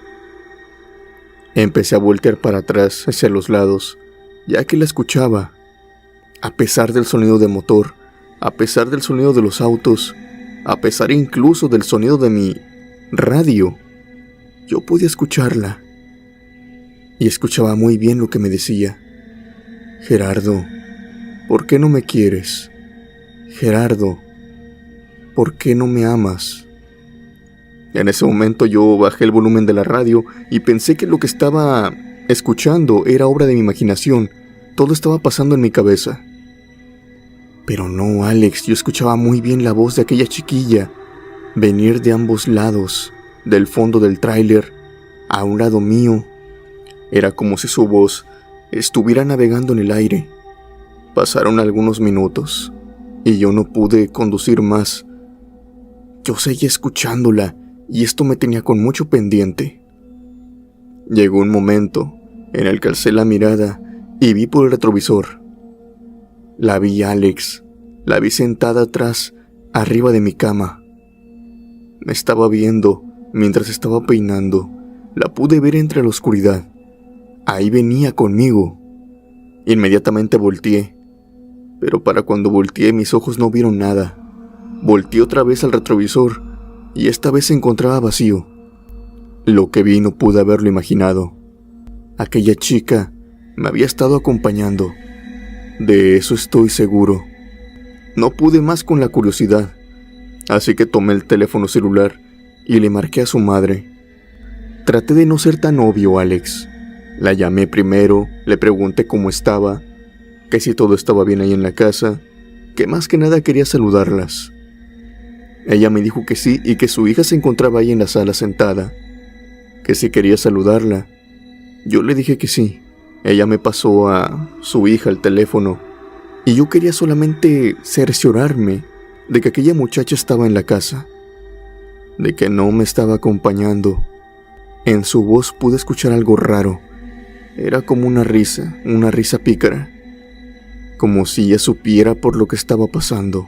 Empecé a voltear para atrás, hacia los lados, ya que la escuchaba. A pesar del sonido de motor, a pesar del sonido de los autos, a pesar incluso del sonido de mi radio, yo podía escucharla. Y escuchaba muy bien lo que me decía. Gerardo, ¿por qué no me quieres? Gerardo, ¿por qué no me amas? En ese momento yo bajé el volumen de la radio y pensé que lo que estaba escuchando era obra de mi imaginación. Todo estaba pasando en mi cabeza. Pero no, Alex, yo escuchaba muy bien la voz de aquella chiquilla venir de ambos lados, del fondo del tráiler, a un lado mío. Era como si su voz estuviera navegando en el aire. Pasaron algunos minutos y yo no pude conducir más. Yo seguía escuchándola y esto me tenía con mucho pendiente. Llegó un momento en el que alcé la mirada y vi por el retrovisor. La vi, Alex. La vi sentada atrás, arriba de mi cama. Me estaba viendo mientras estaba peinando. La pude ver entre la oscuridad. Ahí venía conmigo. Inmediatamente volteé, pero para cuando volteé mis ojos no vieron nada. Volteé otra vez al retrovisor y esta vez se encontraba vacío. Lo que vi no pude haberlo imaginado. Aquella chica me había estado acompañando. De eso estoy seguro. No pude más con la curiosidad, así que tomé el teléfono celular y le marqué a su madre. Traté de no ser tan obvio, Alex. La llamé primero, le pregunté cómo estaba, que si todo estaba bien ahí en la casa, que más que nada quería saludarlas. Ella me dijo que sí y que su hija se encontraba ahí en la sala sentada, que si quería saludarla. Yo le dije que sí. Ella me pasó a su hija el teléfono y yo quería solamente cerciorarme de que aquella muchacha estaba en la casa, de que no me estaba acompañando. En su voz pude escuchar algo raro. Era como una risa pícara, como si ella supiera por lo que estaba pasando.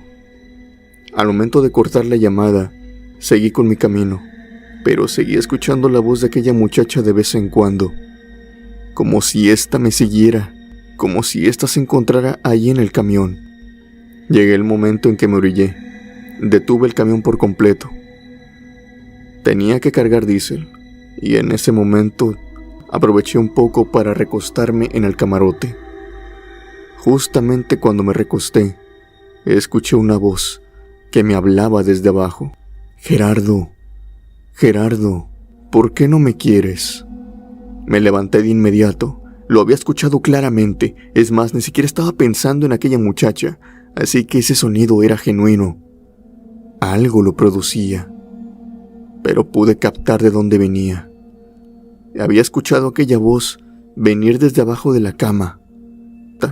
Al momento de cortar la llamada, seguí con mi camino, pero seguí escuchando la voz de aquella muchacha de vez en cuando, como si ésta me siguiera, como si ésta se encontrara ahí en el camión. Llegué el momento en que me orillé. Detuve el camión por completo. Tenía que cargar diésel, y en ese momento aproveché un poco para recostarme en el camarote. Justamente cuando me recosté, escuché una voz que me hablaba desde abajo. Gerardo, ¿por qué no me quieres? Me levanté de inmediato. Lo había escuchado claramente. Es más, ni siquiera estaba pensando en aquella muchacha, así que ese sonido era genuino. Algo lo producía, pero pude captar de dónde venía. Había escuchado aquella voz venir desde abajo de la cama.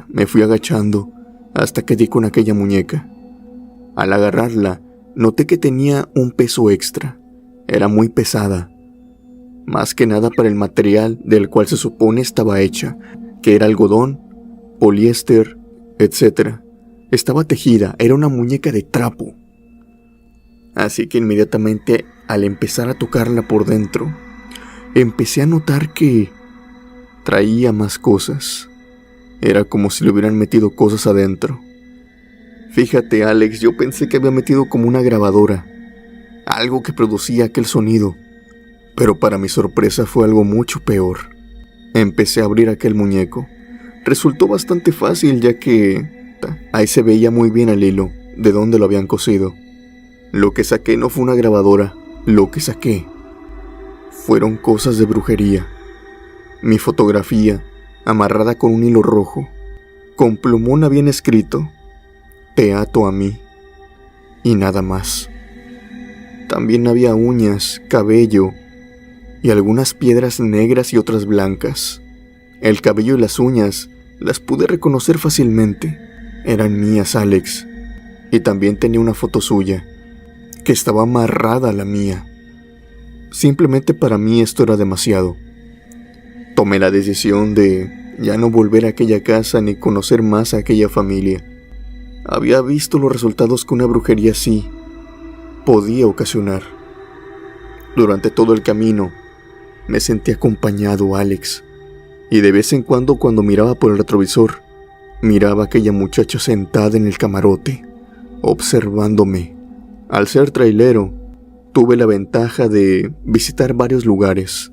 Me fui agachando hasta que di con aquella muñeca. Al agarrarla, noté que tenía un peso extra. Era muy pesada, más que nada para el material del cual se supone estaba hecha, que era algodón, poliéster, etc. Estaba tejida, era una muñeca de trapo. Así que inmediatamente, al empezar a tocarla por dentro, empecé a notar que traía más cosas. Era como si le hubieran metido cosas adentro. Fíjate, Alex, yo pensé que había metido como una grabadora, algo que producía aquel sonido, pero para mi sorpresa fue algo mucho peor. Empecé a abrir aquel muñeco. Resultó bastante fácil, ya que ahí se veía muy bien el hilo de dónde lo habían cosido. Lo que saqué no fue una grabadora, lo que saqué fueron cosas de brujería. Mi fotografía, amarrada con un hilo rojo, con plumón habían escrito: "Te ato a mí", y nada más. También había uñas, cabello y algunas piedras negras y otras blancas. El cabello y las uñas las pude reconocer fácilmente. Eran mías, Alex. Y también tenía una foto suya, que estaba amarrada a la mía. Simplemente para mí esto era demasiado. Tomé la decisión de ya no volver a aquella casa ni conocer más a aquella familia. Había visto los resultados que una brujería así podía ocasionar. Durante todo el camino me sentí acompañado, Alex, y de vez en cuando miraba por el retrovisor, miraba a aquella muchacha sentada en el camarote, observándome. Al ser trailero, tuve la ventaja de visitar varios lugares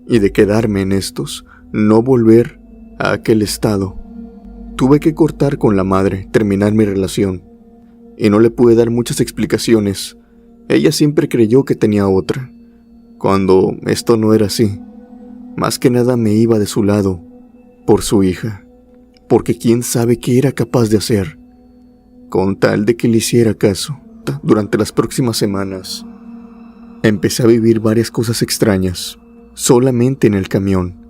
y de quedarme en estos, no volver a aquel estado. Tuve que cortar con la madre, terminar mi relación, y no le pude dar muchas explicaciones. Ella siempre creyó que tenía otra, cuando esto no era así. Más que nada me iba de su lado, por su hija, porque quién sabe qué era capaz de hacer, con tal de que le hiciera caso. Durante las próximas semanas, empecé a vivir varias cosas extrañas, solamente en el camión.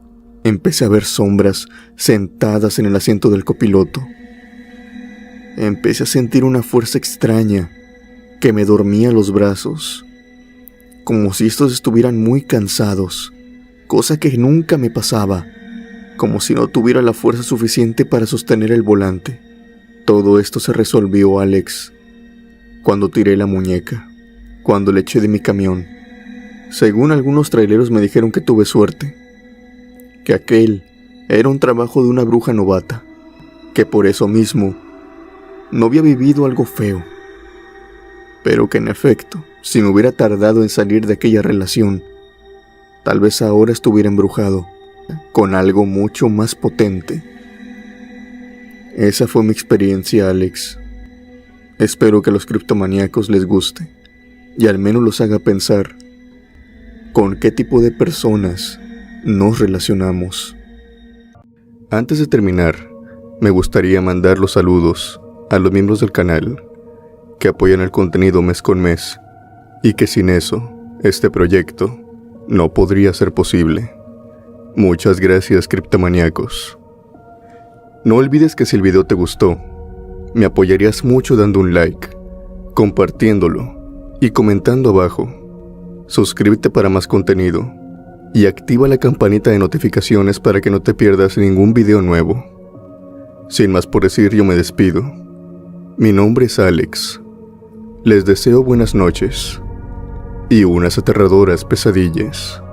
Empecé a ver sombras sentadas en el asiento del copiloto. Empecé a sentir una fuerza extraña que me dormía los brazos, como si estos estuvieran muy cansados, cosa que nunca me pasaba, como si no tuviera la fuerza suficiente para sostener el volante. Todo esto se resolvió, Alex, cuando tiré la muñeca, cuando le eché de mi camión. Según algunos traileros me dijeron que tuve suerte, que aquel era un trabajo de una bruja novata, que por eso mismo no había vivido algo feo, pero que en efecto, si me hubiera tardado en salir de aquella relación, tal vez ahora estuviera embrujado con algo mucho más potente. Esa fue mi experiencia, Alex. Espero que a los criptomaníacos les guste y al menos los haga pensar con qué tipo de personas nos relacionamos. Antes de terminar, me gustaría mandar los saludos a los miembros del canal que apoyan el contenido mes con mes y que sin eso, este proyecto no podría ser posible. Muchas gracias, criptomaníacos. No olvides que si el video te gustó, me apoyarías mucho dando un like, compartiéndolo y comentando abajo. Suscríbete para más contenido y activa la campanita de notificaciones para que no te pierdas ningún video nuevo. Sin más por decir, yo me despido. Mi nombre es Alex. Les deseo buenas noches y unas aterradoras pesadillas.